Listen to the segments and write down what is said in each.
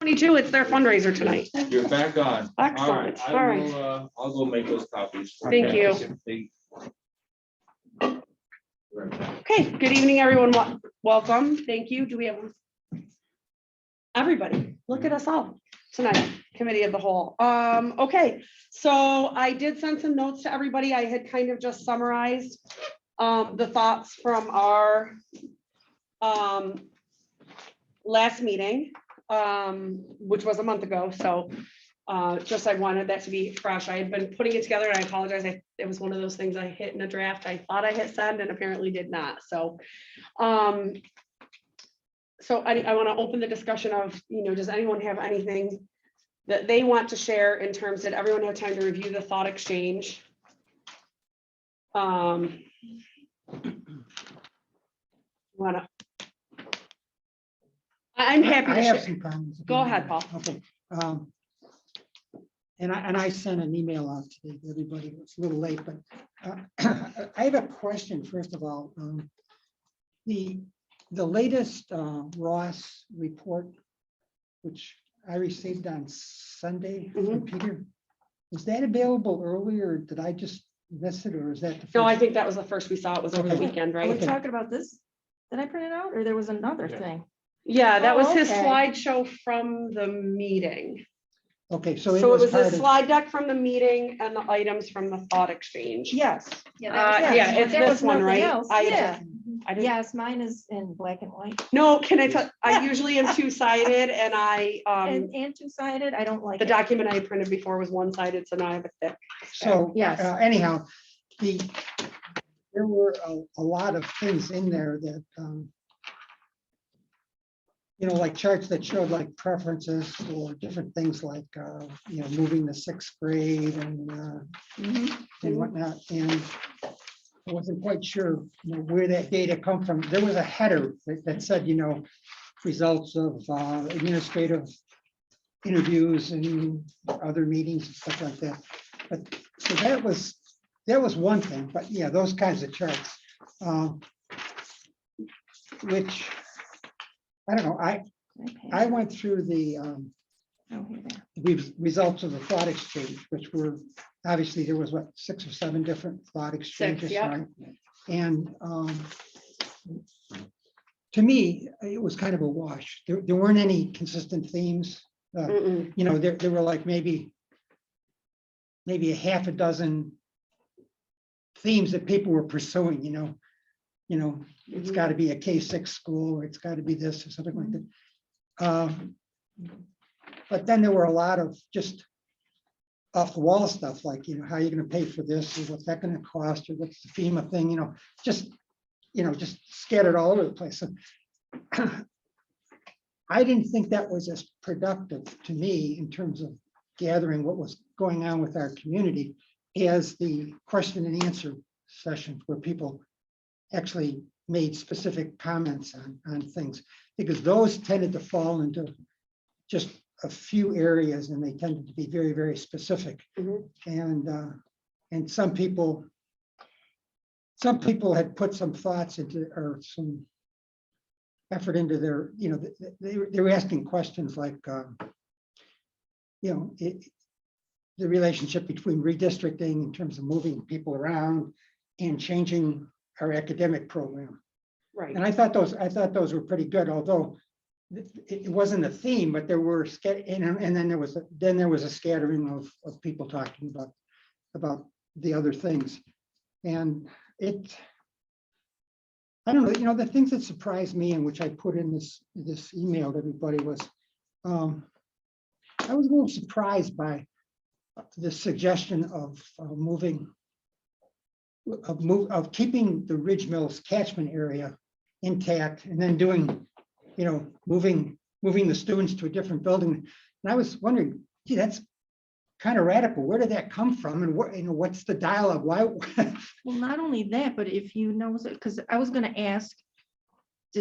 22, it's their fundraiser tonight. You're back on. Excellent. All All right. right. I'll go make those copies. Thank you. Okay, good evening, everyone. Welcome. Thank you. Do we have everybody? Look at us all tonight, committee of the whole. Okay, so I did send some notes to everybody. I had kind of just summarized the thoughts from our last meeting, which was a month ago. So just I wanted that to be fresh. I had been putting it together and I apologize. It was one of those things I hit in a draft. I thought I hit send and apparently did not. So so I want to open the discussion of, does anyone have anything that they want to share in terms that everyone have time to review the thought exchange? I'm happy to I have share. some comments. Go ahead, Paul. Okay. And I sent an email out today to everybody. It's a little late, but I have a question. First of all, the latest Ross report, which I received on Sunday from Peter, is that available earlier? Or did I just miss it, or is that the first? No, I think that was the first we saw. It was over the Okay. weekend, Are we right? talking about this? Did I print it out or there was another Yeah. thing? Yeah, that Oh, was his okay. slideshow from the meeting. Okay, So it was the slide deck from the meeting and the items from the thought exchange. Yes. Yeah, it's There this was one, nothing right? else. I Yeah. didn't- Yes, mine is in black and white. No, can I tell, I usually am two-sided and I, And two-sided, I don't like the it. document I printed before was one-sided, so now I have a thick. So Yes. anyhow, there were a lot of things in there that, like charts that showed like preferences for different things like, moving the 6th grade and whatnot. And I wasn't quite sure where that data come from. There was a header that said, results of administrative interviews and other meetings and stuff like that. But so that was one thing, but yeah, those kinds of charts, which I don't know. I went through the results of the thought exchange, which were obviously there was 6 or 7 different thought exchanges, yeah. right? And to me, it was kind of a wash. There weren't any consistent themes. There were like maybe a half a dozen themes that people were pursuing. It's got to be a K-6 school, or it's got to be this or something like that. But then there were a lot of just off the wall stuff like, how are you going to pay for this, or what's that going to cost, or what's the FEMA thing, just scattered all over the place. So, I didn't think that was as productive to me in terms of gathering what was going on with our community as the question and answer sessions where people actually made specific comments on things, because those tended to fall into just a few areas and they tended to be very, very specific. And some people had put some thoughts into, or some effort into their, they were asking questions like, the relationship between redistricting in terms of moving people around and changing our academic program. Right. And I thought those were pretty good, although it wasn't a theme, but there were and then there was a scattering of people talking about the other things. And I don't know, the things that surprised me and which I put in this email to everybody was, I was a little surprised by the suggestion of keeping the Ridge Mills catchment area intact and then doing, moving the students to a different building. And I was wondering, gee, that's kind of radical. Where did that come from? And what, what's the dialogue? Why? Well, not only that, but if you know, because I was going to ask,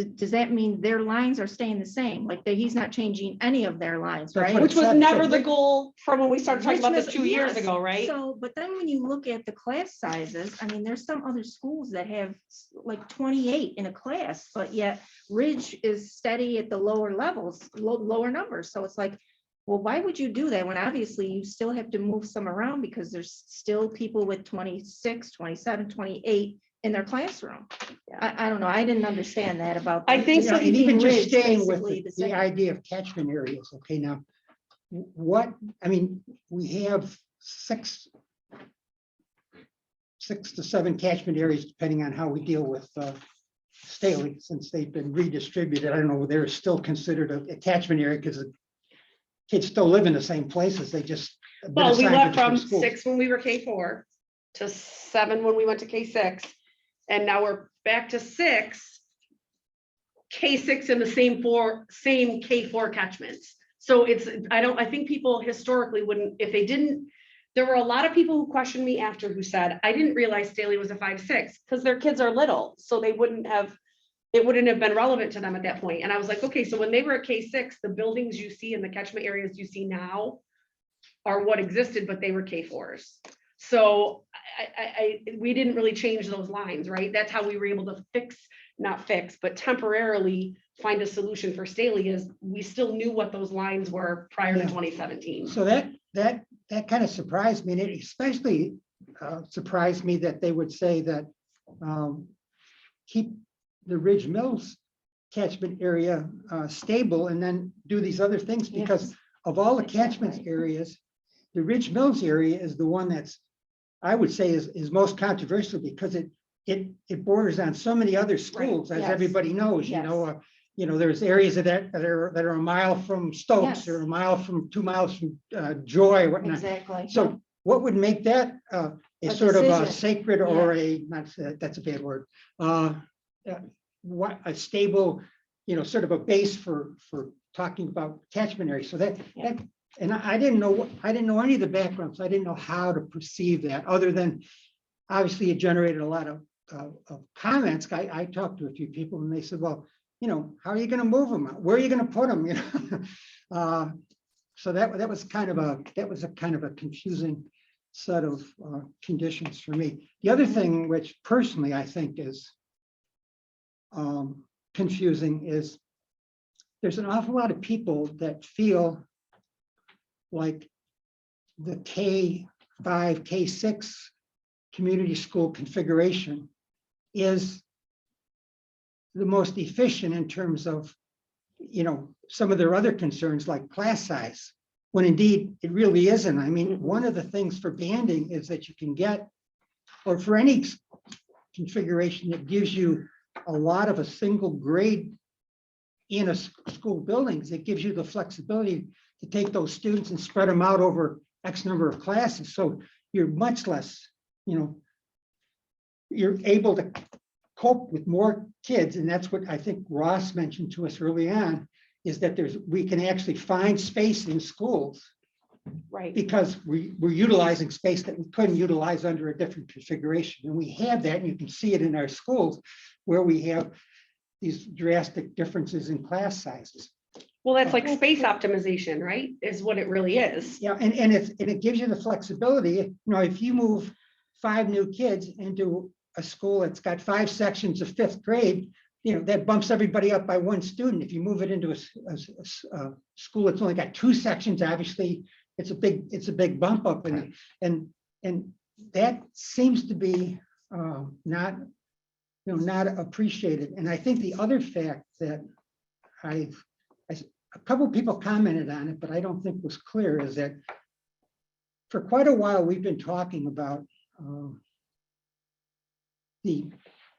does that mean their lines are staying the same? Like that he's not changing any of their lines, That's right? what Which was said- never the Rich- goal from when we started talking about this Which 2 was- years yes. ago, right? So, but then when you look at the class sizes, I mean, there's some other schools that have like 28 in a class, but yet Ridge is steady at the lower levels, lower numbers. So it's like, well, why would you do that when obviously you still have to move some around because there's still people with 26, 27, 28 in their classroom. I don't know. I didn't understand that about. I think Yeah, so. and even just Ridge, staying with basically the same. idea of catchment areas, okay, now, what, I mean, we have six to seven catchment areas, depending on how we deal with Staley, since they've been redistributed. I don't know, they're still considered a catchment area because the kids still live in the same places, they just. have been Well, we assigned to went from different schools. 6 when we were K4 to 7 when we went to K6. And now we're back to 6, K6 in the same K4 catchments. So it's, I think people historically wouldn't, if they didn't, there were a lot of people who questioned me after who said, I didn't realize Staley was a 5-6 because their kids are little. So it wouldn't have been relevant to them at that point. And I was like, okay, so when they were at K6, the buildings you see in the catchment areas you see now are what existed, but they were K4s. So we didn't really change those lines, right? That's how we were able to not fix, but temporarily find a solution for Staley is we still knew what those lines were prior to Yeah. 2017. So that kind of surprised me, and it especially surprised me that they would say that keep the Ridge Mills catchment area stable and then do these other things, because of all the catchment areas, the Ridge Mills area is the one that's, I would say, is most controversial because it borders on so many other schools, as yes. everybody knows. Yes. There's areas of that that are a mile from Stokes, Yes. or 2 miles from Joy, or whatnot. Exactly. So what would make that a A sort of a decision. sacred, or that's a bad word, what a stable, sort of a base for talking about catchment area. So and I didn't know any of the background, so I didn't know how to perceive that, other than obviously it generated a lot of comments. I talked to a few people and they said, well, how are you going to move them? Where are you going to put them? So that was kind of a confusing set of conditions for me. The other thing, which personally I think is confusing, is there's an awful lot of people that feel like the K5, K6 community school configuration is the most efficient in terms of, some of their other concerns like class size, when indeed it really isn't. I mean, one of the things for banding is that you can get, or for any configuration that gives you a lot of a single grade in a school buildings, it gives you the flexibility to take those students and spread them out over X number of classes. So you're much less, you're able to cope with more kids. And that's what I think Ross mentioned to us early on, is that we can actually find space in schools, Right. because we're utilizing space that we couldn't utilize under a different configuration. And we have that, and you can see it in our schools where we have these drastic differences in class sizes. Well, that's like space optimization, right? Is what it really is. Yeah, and it gives you the flexibility. If you move 5 new kids into a school that's got 5 sections of 5th grade, that bumps everybody up by 1 student. If you move it into a school that's only got 2 sections, obviously it's a big bump up, and that seems to be not appreciated. And I think the other fact that a couple of people commented on it, but I don't think was clear, is that for quite a while we've been talking about the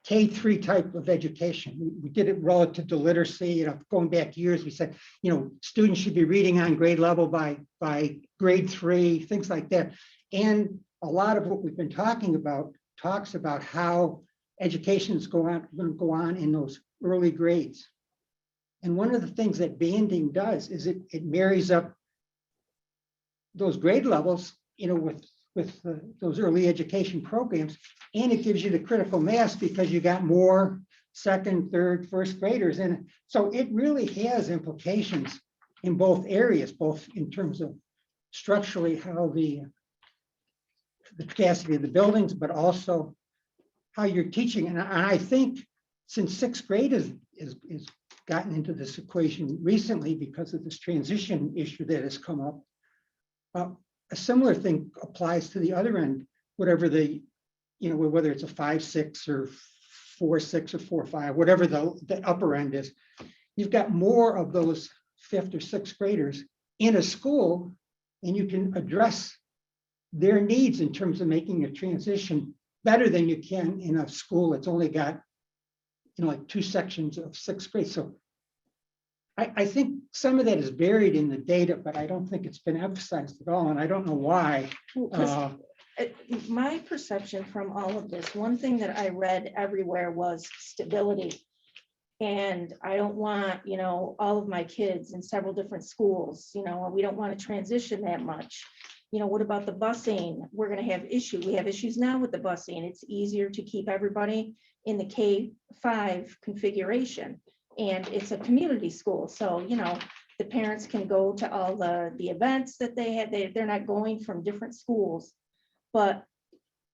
K3 type of education. We did it relative to literacy, going back years. We said, students should be reading on grade level by grade 3, things like that. And a lot of what we've been talking about talks about how education is going to go on in those early grades. And one of the things that banding does is it marries up those grade levels, with those early education programs, and it gives you the critical mass because you got more second, third, first graders. And so it really has implications in both areas, both in terms of structurally how the capacity of the buildings, but also how you're teaching. And I think since sixth grade is gotten into this equation recently because of this transition issue that has come up, a similar thing applies to the other end, whatever the, whether it's a 5-6 or 4-6 or 4-5, whatever the upper end is. You've got more of those fifth or sixth graders in a school, and you can address their needs in terms of making a transition better than you can in a school that's only got, like 2 sections of sixth grade. So I think some of that is buried in the data, but I don't think it's been emphasized at all, and I don't know why. Well, 'cause my perception from all of this, one thing that I read everywhere was stability. And I don't want, all of my kids in several different schools, we don't want to transition that much. What about the busing? We're going to have issue. We have issues now with the busing. It's easier to keep everybody in the K-5 configuration. And it's a community school. So, the parents can go to all the events that they have. They're not going from different schools. But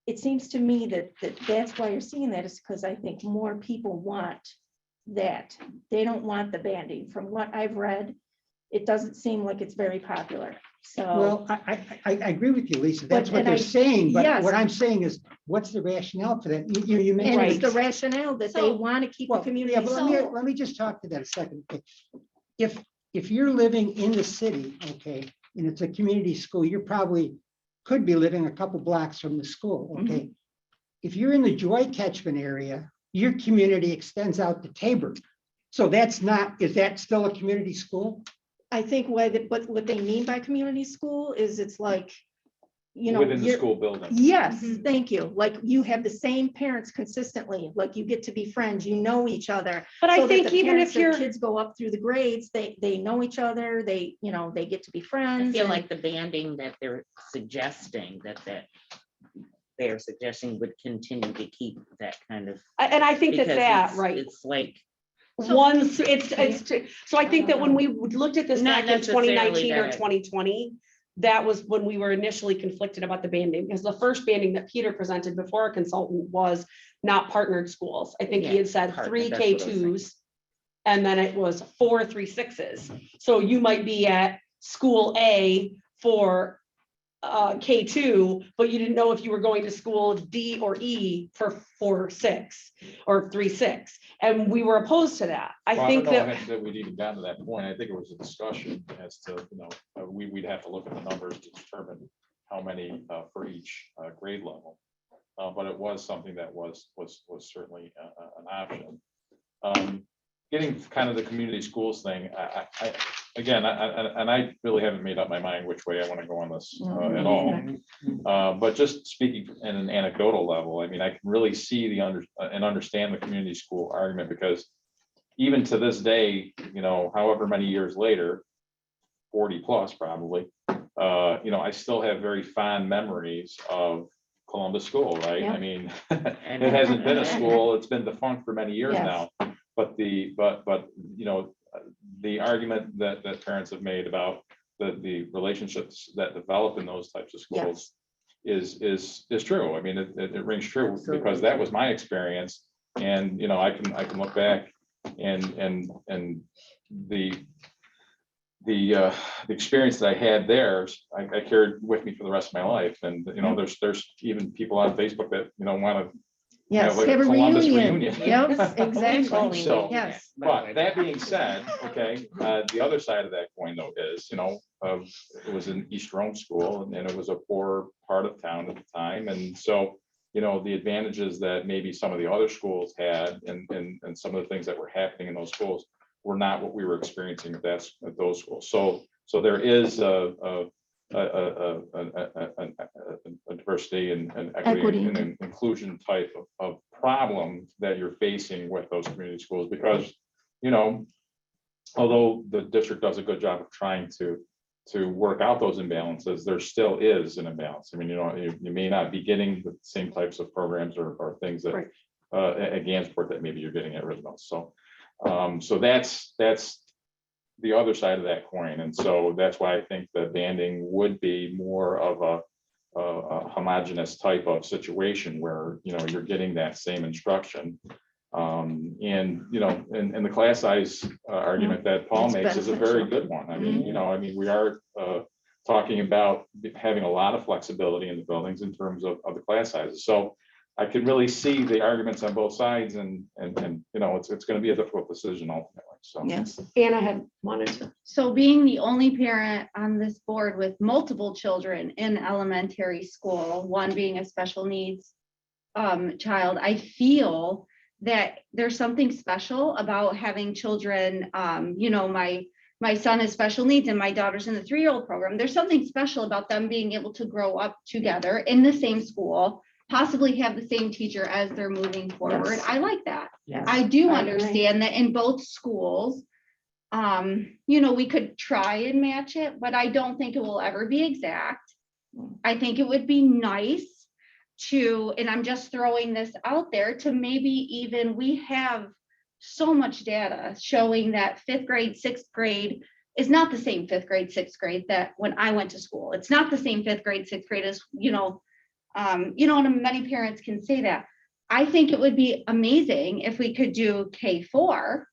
it seems to me that that's why you're seeing that, is because I think more people want that. They don't want the banding. From what I've read, it doesn't seem like it's very popular. So, Well, I agree with you, Lisa. That's what and they're saying, but yes. what I'm saying is, what's the rationale for that? You and mentioned. it's the rationale that they So- want to keep the Well, community. yeah, but So- let me just talk to that a second. If you're living in the city, okay, and it's a community school, you probably could be living a couple blocks from the school, okay? If you're in the Joy catchment area, your community extends out to Tabor. So is that still a community school? I think what they mean by community school is it's like, Within the you're- school building. Yes, thank you. Like you have the same parents consistently, like you get to be friends, each other. But I So that think the even parents, if their you're, kids go up through the grades, they know each other, they get to be I friends. feel and- like the banding that they're suggesting they're suggesting would continue to keep that kind of. and I think because that, it's- right. It's like, Once so I think that when we looked at this Not back in necessarily 2019 or that- 2020, that was when we were initially conflicted about the banding, because the first banding that Peter presented before a consultant was not partnered schools. I think he had said partnered, 3 that's what I was K2s, and then it was 4 3-6s. So you might be at school A for K2, but you didn't know if you were going to school D or E for 4-6 or 3-6. And we were opposed to that. I Well, think don't know that, that we'd even gotten to that point. I think it was a discussion as to, we'd have to look at the numbers to determine how many for each grade level. But it was something that was certainly an option. Getting kind of the community schools thing, I really haven't made up my mind which way I want to go on this at all. But just speaking in an anecdotal level, I mean, I can really see and understand the community school argument, because even to this day, however many years later, 40 plus probably, I still have very fond memories of Columbus School, right? Yeah. I mean, it hasn't been a school, it's been defunct for many years Yes. now. But the argument that parents have made about the relationships that develop in those types of schools is true. I mean, it rings true, because that was my experience. And, I can look back and the experience that I had there, I carried with me for the rest of my life. And, there's even people on Facebook that, want to. Yes, like a have a Columbus reunion. reunion. Yep, exactly. So- Yes. But that being said, okay, the other side of that coin though is, it was an East Rome school, and it was a poor part of town at the time. And so, the advantages that maybe some of the other schools had and some of the things that were happening in those schools were not what we were experiencing at those schools. So there is a diversity and equity and inclusion type of problem that you're facing with those community schools, because, although the district does a good job of trying to work out those imbalances, there still is an imbalance. I mean, you may not be getting the same types of programs or things that Right. at Gansport that maybe you're getting at Roosevelt. So, so that's the other side of that coin. And so that's why I think the banding would be more of a homogeneous type of situation where, you know, you're getting that same instruction. And, you know, and the class size argument that Paul It's makes is a very good one. I mean, you know, I mean, we are talking about having a lot of flexibility in the buildings in terms of the class sizes. So I can really see the arguments on both sides, and you know, it's going to be a difficult decision ultimately. So Yes. Anna had wanted to. So being the only parent on this board with multiple children in elementary school, one being a special needs child, I feel that there's something special about having children. You know, my son has special needs and my daughter's in the 3-year-old program. There's something special about them being able to grow up together in the same school, possibly have the same teacher as they're moving forward. Yes. I like that. Yes. I do I agree. understand that in both schools, you know, we could try and match it, but I don't think it will ever be exact. I think it would be nice to, and I'm just throwing this out there, to maybe even, we have so much data showing that 5th grade, 6th grade is not the same 5th grade, 6th grade that when I went to school. It's not the same 5th grade, 6th grade as, you know, and many parents can say that. I think it would be amazing if we could do K4,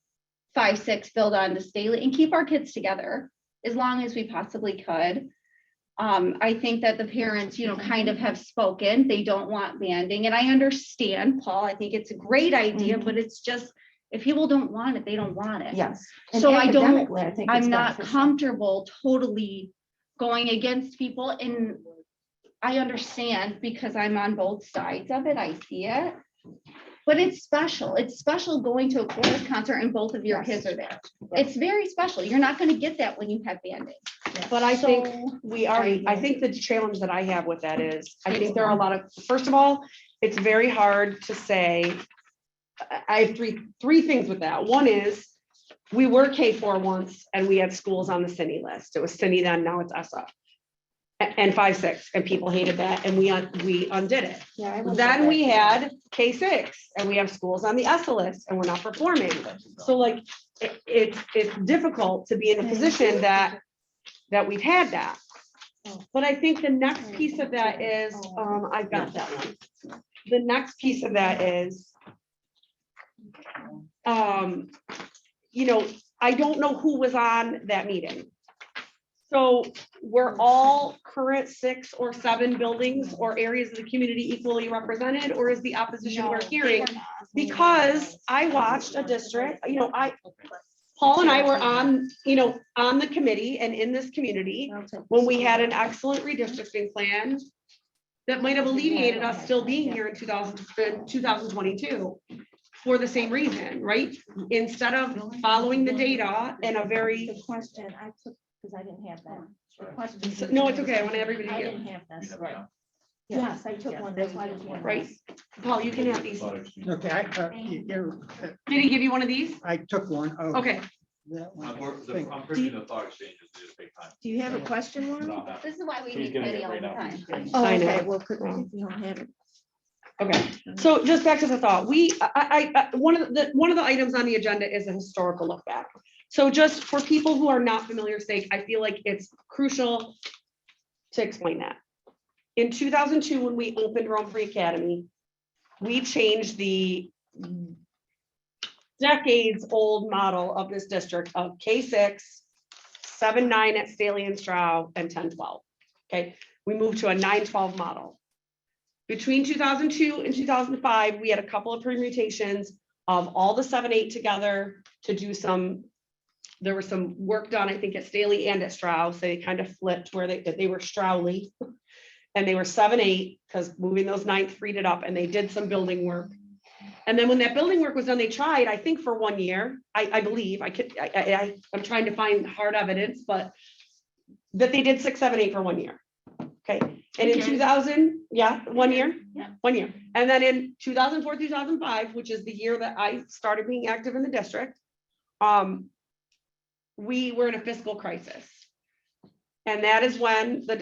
5, 6, build on to Staley and keep our kids together as long as we possibly could. I think that the parents, you know, kind of have spoken. They don't want banding, and I understand, Paul. I think it's a great idea, but it's just, if people don't want it, they don't want it. Yes. So I don't- Academically, I think it's I'm not beneficial. comfortable totally going against people, and I understand because I'm on both sides of it. I see it. But it's special. It's special going to a chorus concert and both of your Yes. kids are there. It's very special. You're not going to get that when you have banding. But I think So- we already, I think the challenge that I have with that is, I think there are a lot of, first of all, it's very hard to say. I have three things with that. One is, we were K4 once and we had schools on the cine list. It was cine then, now it's ESSA. And 5, 6, and people hated that, and we undid it. Yeah, I like Then that. we had K6, and we have schools on the ESSA list, and we're not performing. So like, it's difficult to be in a position that we've had that. But I think the next piece of that is, I've got that one. The next piece of that is, you know, I don't know who was on that meeting. So we're all current 6 or 7 buildings or areas of the community equally represented, or is the opposition we're hearing? Because I watched a district, you know, Paul and I were on, you know, on the committee and in this community when we had an excellent redistricting plan that might have alleviated us still being here in 2022 for the same reason, right? Instead of following the data in a very, The question I took, because I didn't have that. The question- no, it's okay, I want everybody to I get, didn't have this. Yes, I took one, that's why I was wondering. right? Paul, you can have these. Okay, Did he give you one of these? I took one. Oh, Okay, that one. I'm printing the thought exchanges, they just take time. Do you have a question, Warren? This is why we He's need getting Patty it all right the now. time. Oh, I know. okay, well, could, if you don't have it. okay. So just back to the thought, one of the items on the agenda is a historical look back. So just for people who are not familiar sake, I feel like it's crucial to explain that. In 2002, when we opened Rome Free Academy, we changed the decades-old model of this district of K6, 7, 9 at Staley and Stroud, and 10, 12. Okay, we moved to a 9, 12 model. Between 2002 and 2005, we had a couple of permutations of all the 7, 8 together to do some, there was some work done, I think, at Staley and at Stroud, so they kind of flipped where they were Stroudly. And they were 7, 8, because moving those 9th freed it up, and they did some building work. And then when that building work was done, they tried, I think for 1 year, I believe, I'm trying to find hard evidence, but that they did 6, 7, 8 for 1 year. Okay, and in 2000, yeah, 1 year, Yeah. 1 year. And then in 2004, 2005, which is the year that I started being active in the district, we were in a fiscal crisis. And that is when the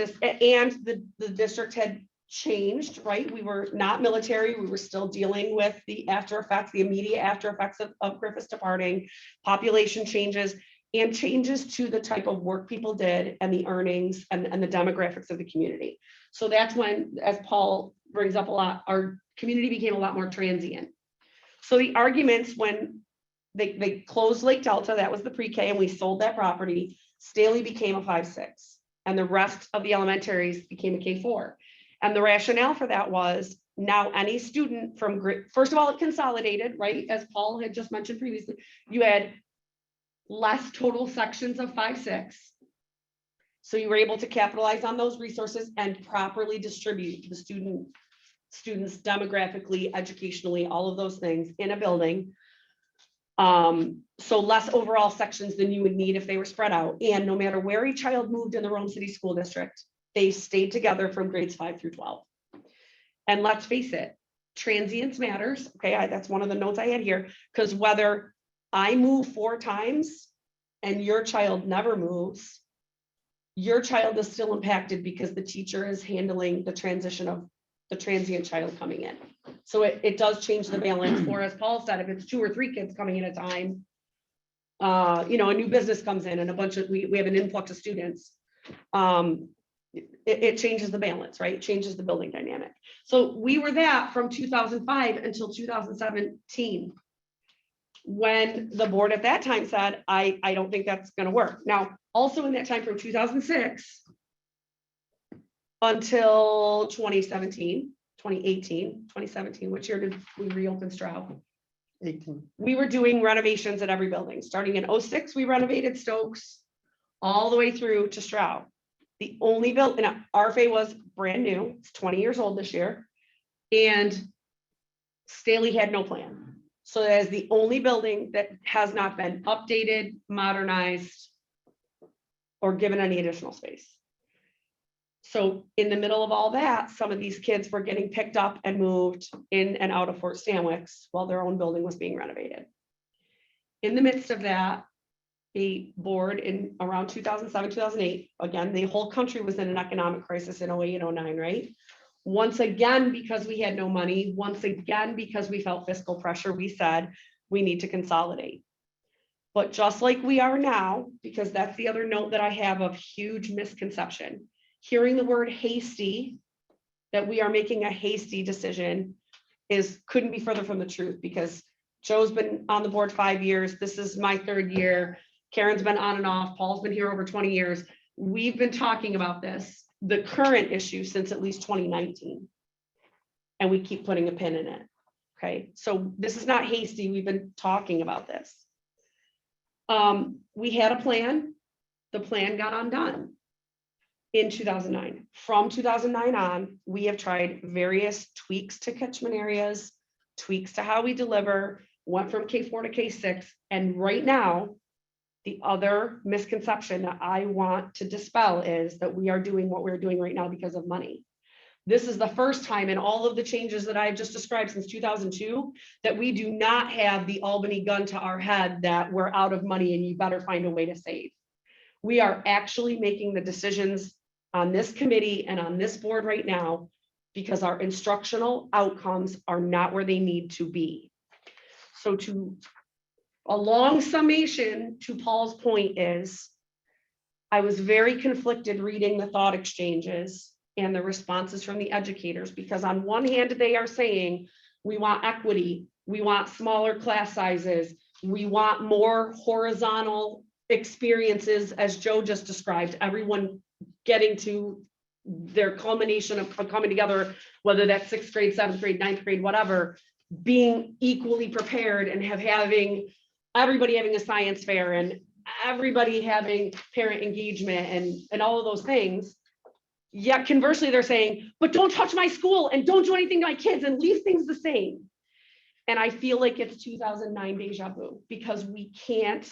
district had changed, right? We were not military. We were still dealing with the after effects, the immediate after effects of Griffith's departing, population changes, and changes to the type of work people did and the earnings and the demographics of the community. So that's when, as Paul brings up a lot, our community became a lot more transient. So the arguments when they closed Lake Delta, that was the pre-K, and we sold that property, Staley became a 5-6, and the rest of the elementaries became a K4. And the rationale for that was now any student from, first of all, it consolidated, right? As Paul had just mentioned previously, you had less total sections of 5-6. So you were able to capitalize on those resources and properly distribute the students demographically, educationally, all of those things in a building. So less overall sections than you would need if they were spread out. And no matter where a child moved in the Rome City School District, they stayed together from grades 5 through 12. And let's face it, transience matters. Okay, that's one of the notes I had here, because whether I move 4 times and your child never moves, your child is still impacted because the teacher is handling the transition of the transient child coming in. So it does change the balance. Or as Paul said, if it's 2 or 3 kids coming in at a time, a new business comes in and a bunch of, we have an influx of students. It changes the balance, right? It changes the building dynamic. So we were that from 2005 until 2017. When the board at that time said, I don't think that's going to work. Now, also in that time from 2006 until 2017, 2018, 2017, which year did we reopen Stroud? 18. We were doing renovations at every building. Starting in 06, we renovated Stokes all the way through to Stroud. The only building, RFA was brand new, it's 20 years old this year, and Staley had no plan. So that is the only building that has not been updated, modernized, or given any additional space. So in the middle of all that, some of these kids were getting picked up and moved in and out of Fort Stanwix while their own building was being renovated. In the midst of that, the board in around 2007, 2008, again, the whole country was in an economic crisis in 08 and 09, right? Once again, because we had no money, once again, because we felt fiscal pressure, we said we need to consolidate. But just like we are now, because that's the other note that I have of huge misconception, hearing the word hasty, that we are making a hasty decision couldn't be further from the truth, because Joe's been on the board 5 years. This is my 3rd year. Karen's been on and off. Paul's been here over 20 years. We've been talking about this, the current issue, since at least 2019. And we keep putting a pin in it. Okay, so this is not hasty. We've been talking about this. We had a plan. The plan got undone in 2009. From 2009 on, we have tried various tweaks to catchment areas, tweaks to how we deliver, went from K4 to K6. And right now, the other misconception that I want to dispel is that we are doing what we're doing right now because of money. This is the first time in all of the changes that I've just described since 2002 that we do not have the Albany gun to our head that we're out of money and you better find a way to save. We are actually making the decisions on this committee and on this board right now because our instructional outcomes are not where they need to be. So a long summation to Paul's point is, I was very conflicted reading the thought exchanges and the responses from the educators, because on one hand, they are saying, we want equity, we want smaller class sizes, we want more horizontal experiences, as Joe just described, everyone getting to their culmination of coming together, whether that's 6th grade, 7th grade, 9th grade, whatever, being equally prepared and having everybody having a science fair and everybody having parent engagement and all of those things. Yet conversely, they're saying, but don't touch my school and don't do anything to my kids and leave things the same. And I feel like it's 2009 deja vu, because we can't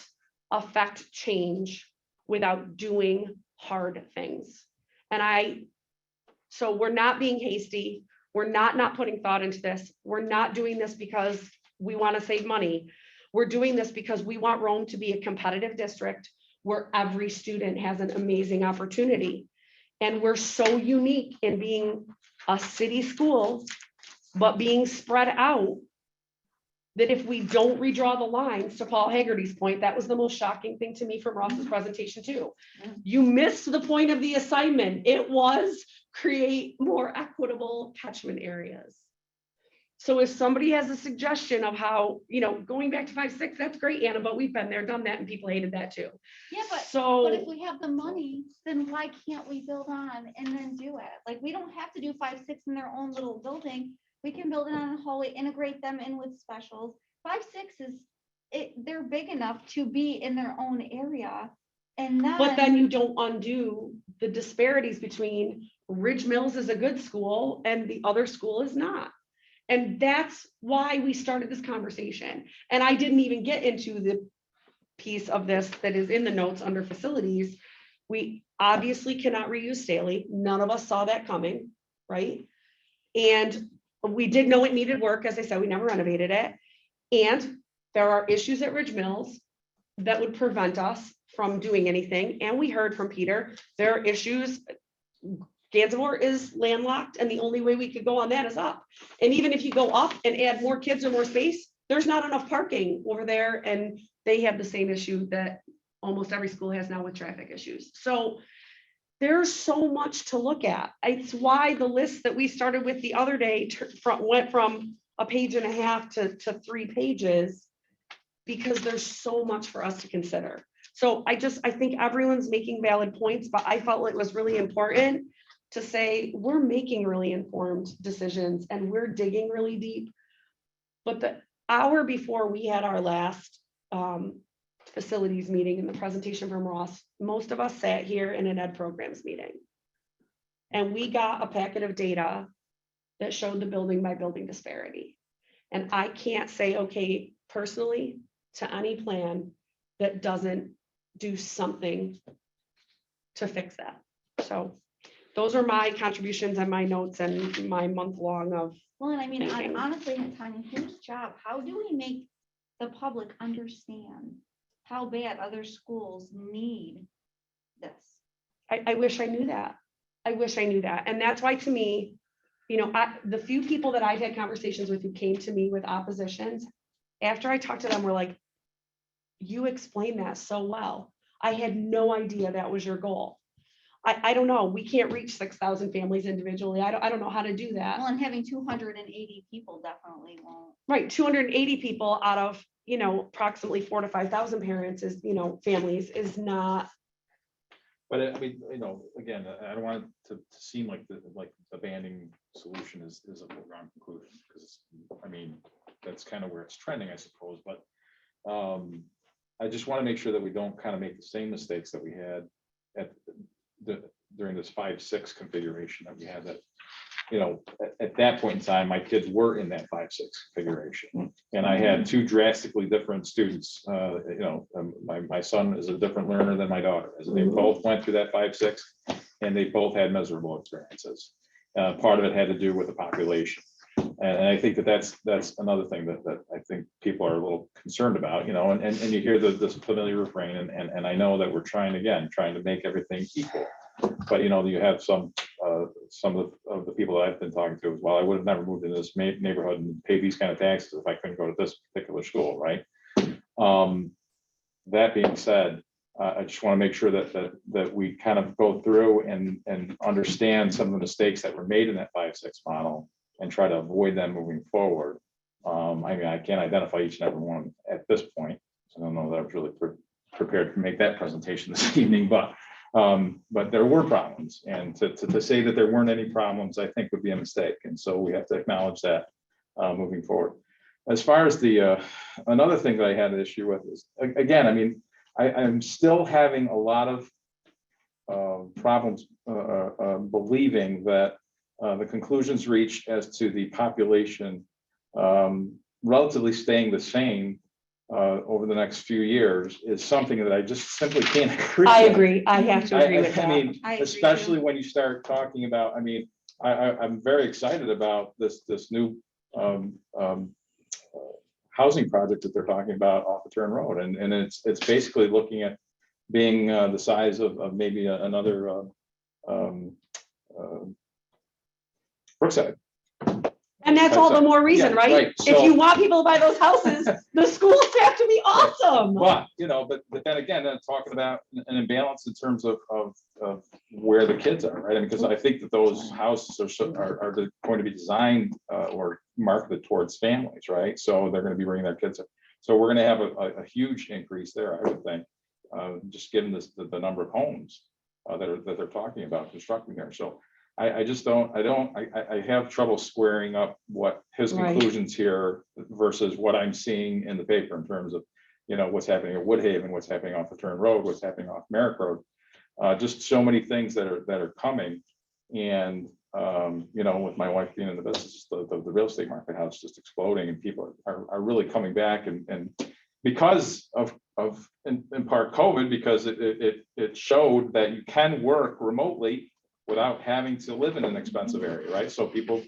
affect change without doing hard things. So we're not being hasty. We're not putting thought into this. We're not doing this because we want to save money. We're doing this because we want Rome to be a competitive district where every student has an amazing opportunity. And we're so unique in being a city school, but being spread out, that if we don't redraw the lines, to Paul Haggerty's point, that was the most shocking thing to me from Ross's presentation too. You missed the point of the assignment. It was create more equitable catchment areas. So if somebody has a suggestion of how, going back to 5-6, that's great, Anna, but we've been there, done that, and people hated that too. Yeah, but if So, we have the money, then why can't we build on and then do it? Like, we don't have to do 5-6 in their own little building. We can build it on a hallway, integrate them in with specials. 5-6 they're big enough to be in their own area. And but then you don't undo the disparities between Ridge Mills is a good school and the other school is not. And that's why we started this conversation. And I didn't even get into the piece of this that is in the notes under facilities. We obviously cannot reuse Staley. None of us saw that coming, right? And we did know it needed work. As I said, we never renovated it. And there are issues at Ridge Mills that would prevent us from doing anything. And we heard from Peter, there are issues. Gansevoort is landlocked, and the only way we could go on that is up. And even if you go up and add more kids or more space, there's not enough parking over there. And they have the same issue that almost every school has now with traffic issues. So there's so much to look at. It's why the list that we started with the other day went from a page and a half to 3 pages, because there's so much for us to consider. So I think everyone's making valid points, but I felt it was really important to say, we're making really informed decisions and we're digging really deep. But the hour before we had our last facilities meeting and the presentation from Ross, most of us sat here in an ed programs meeting. And we got a packet of data that showed the building by building disparity. And I can't say, okay, personally, to any plan that doesn't do something to fix that. So those are my contributions and my notes and my month long of. Well, and I mean, thinking. honestly, Tanya, whose job, how do we make the public understand how bad other schools need this? I wish I knew that. I wish I knew that. And that's why, to me, the few people that I've had conversations with who came to me with oppositions, after I talked to them, were like, you explained that so well. I had no idea that was your goal. I don't know. We can't reach 6,000 families individually. I don't know how to do that. Well, and having 280 people definitely won't. Right, 280 people out of, approximately 4,000 to 5,000 parents is, families is not. But I mean, again, I don't want it to seem like the banding solution is a foregone conclusion, because I mean, that's kind of where it's trending, I suppose. But I just want to make sure that we don't kind of make the same mistakes that we had during this 5-6 configuration that we had. That at that point in time, my kids were in that 5-6 configuration, and I had 2 drastically different students. My son is a different learner than my daughter, as they both went through that 5-6, and they both had miserable experiences. Part of it had to do with the population, and I think that's another thing that I think people are a little concerned about. And you hear this familiar refrain, and I know that we're trying to make everything equal. But you have some of the people that I've been talking to as well. I would have never moved into this neighborhood and paid these kind of taxes if I couldn't go to this particular school, right? That being said, I just want to make sure that we kind of go through and understand some of the mistakes that were made in that 5-6 model and try to avoid them moving forward. I mean, I can't identify each and every one at this point. So I don't know that I was really prepared to make that presentation this evening, but there were problems, and to say that there weren't any problems, I think would be a mistake. And so we have to acknowledge that moving forward. As far as the another thing that I had an issue with is, again, I mean, I'm still having a lot of problems believing that the conclusions reached as to the population relatively staying the same over the next few years is something that I just simply can't agree. I with. agree. I have to agree with I that. mean, I agree especially too. when you start talking about, I mean, I'm very excited about this new housing project that they're talking about off the Turn Road, and it's basically looking at being the size of maybe another Brookside. And that's all the more reason, Yeah, right? right. If So- you want people to buy those houses, the schools have to be awesome. But, but then again, talking about an imbalance in terms of where the kids are, right? Because I think that those houses are going to be designed or marketed towards families, right? So they're going to be bringing their kids up. So we're going to have a huge increase there, I would think, just given the number of homes that they're talking about constructing there. So I just don't, I have trouble squaring up what his Right. conclusions here versus what I'm seeing in the paper in terms of, what's happening at Woodhaven, what's happening off the Turn Road, what's happening off Merrick Road. Just so many things that are coming. And, with my wife being in the business, the real estate market, how it's just exploding and people are really coming back and because of in part COVID, because it showed that you can work remotely without having to live in an expensive area, right? So people,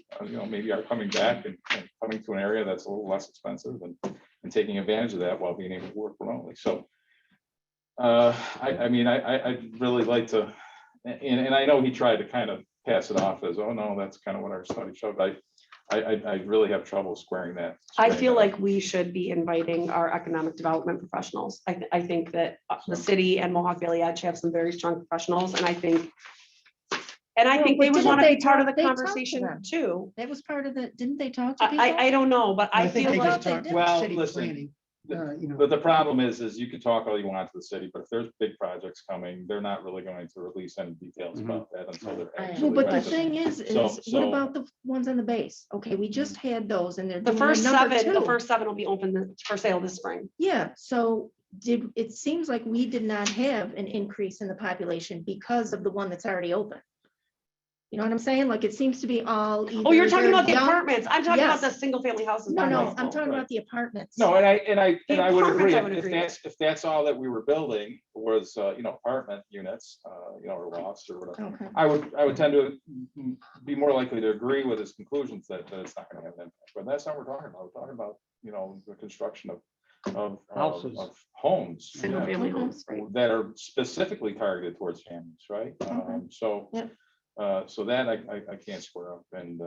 maybe are coming back and coming to an area that's a little less expensive and taking advantage of that while being able to work remotely. So I'd really like to, and I know he tried to kind of pass it off as, oh no, that's kind of what our study showed. I really have trouble squaring that. I feel like we should be inviting our economic development professionals. I think that the city and Mohawk Valley Edge have some very strong professionals, and I think Well, they but would didn't want to they be part of the talk- they talked to conversation them. too. That was part of the, didn't they talk to people? I don't know, but I think feel they like just they talked did. Well, city listen, planning, But the problem is you can talk all you want to the city, but if there's big projects coming, they're not really going to release any details about that until they're Well, actually. Well, but the ready. thing is what So- about the ones on the base? Okay, we just had those and they're the doing first a number seven, the two. first seven will be open for sale this spring. Yeah, so it seems like we did not have an increase in the population because of the one that's already open. You know what I'm saying? Like, it seems to be all. Oh, you're either talking they're about the young- apartments. I'm talking about the Yes. single family houses. No, by no, myself. I'm talking Right. about the apartments. No, and I The would agree, apartments I would agree if that's all that we were building was, apartment units, or lofts or whatever. Okay. I would tend to be more likely to agree with his conclusions that it's not gonna have an impact, but that's not what we're talking about. We're talking about, the construction of Houses. of homes. Single yeah, family homes, right? that are specifically targeted towards families, right? So. Yep. So that I can't square up, and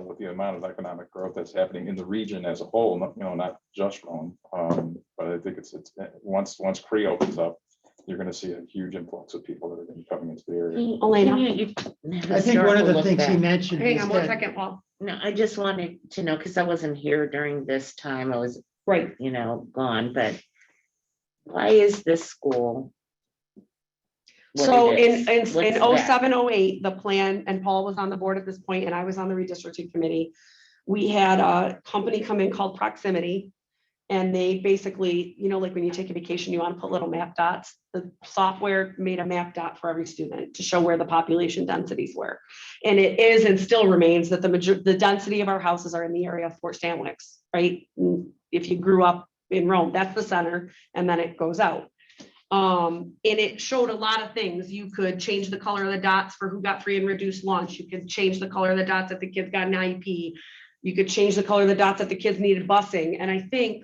with the amount of economic growth that's happening in the region as a whole, not just Rome. But I think it's once Cree opens up, you're going to see a huge influx of people that are going to be coming into the area. Elena. I think one of the things he mentioned Hang is on one that second, Paul. No, I just wanted to know, because I wasn't here during this time, I was, Right. gone, but why is this school? what So it in is? What's that? 07, 08, the plan, and Paul was on the board at this point, and I was on the redistricting committee. We had a company come in called Proximity. And they basically, like when you take a vacation, you want to put little map dots. The software made a map dot for every student to show where the population densities were. And it is and still remains that the density of our houses are in the area of Fort Stanwix, right? If you grew up in Rome, that's the center, and then it goes out. And it showed a lot of things. You could change the color of the dots for who got free and reduced lunch. You could change the color of the dots if the kids got an IEP. You could change the color of the dots if the kids needed busing. And I think,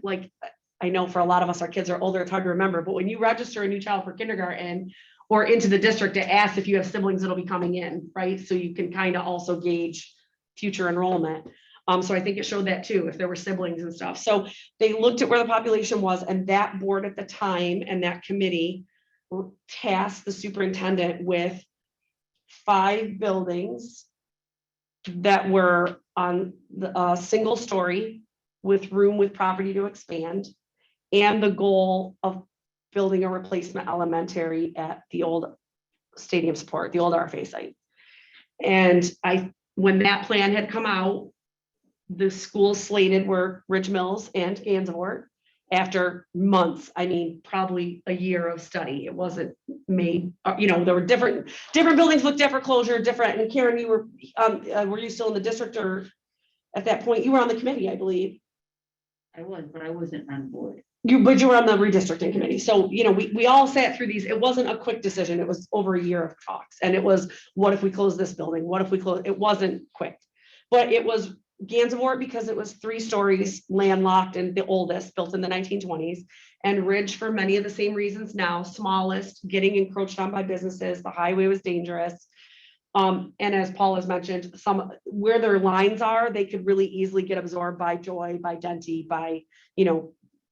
I know for a lot of us, our kids are older, it's hard to remember, but when you register a new child for kindergarten or into the district, it asks if you have siblings that'll be coming in, right? So you can kind of also gauge future enrollment. So I think it showed that too, if there were siblings and stuff. So they looked at where the population was, and that board at the time and that committee tasked the superintendent with 5 buildings that were on the single story with room with property to expand, and the goal of building a replacement elementary at the old stadium support, the old RFA site. And when that plan had come out, the schools slated were Ridge Mills and Gansevoort. After months, probably a year of study, it wasn't made, there were different buildings with different closure, different, and Karen, you were you still in the district, or at that point, you were on the committee, I believe. I was, but I wasn't on board. But you were on the redistricting committee. So, we all sat through these. It wasn't a quick decision. It was over a year of talks. And it was, what if we close this building? What if we close? It wasn't quick, but it was Gansevoort because it was 3 stories, landlocked, and the oldest, built in the 1920s, and Ridge for many of the same reasons now, smallest, getting encroached on by businesses. The highway was dangerous. And as Paul has mentioned, some where their lines are, they could really easily get absorbed by Joy, by Denty, by,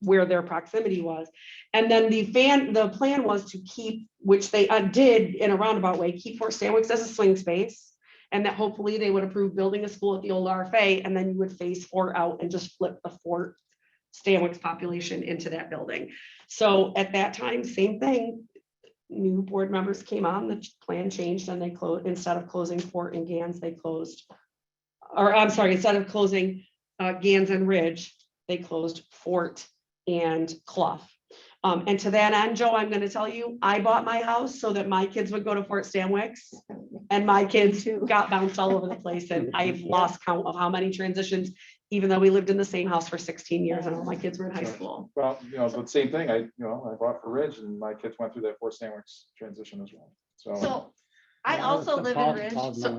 where their proximity was. And then the plan was to keep, which they did in a roundabout way, keep Fort Stanwix as a swing space. And that hopefully they would approve building a school at the old RFA, and then you would phase Fort out and just flip the Fort Stanwix population into that building. So at that time, same thing. New board members came on, the plan changed, and they closed, instead of closing Fort and Gans, they closed, or I'm sorry, instead of closing Gans and Ridge, they closed Fort and Clough. And to that end, Joe, I'm going to tell you, I bought my house so that my kids would go to Fort Stanwix, and my kids got bounced all over the place, and I've lost count of how many transitions, even though we lived in the same house for 16 years and all my kids were in high school. Well, but same thing, I bought for Ridge and my kids went through that Fort Stanwix transition as well. So I also live in Ridge. So,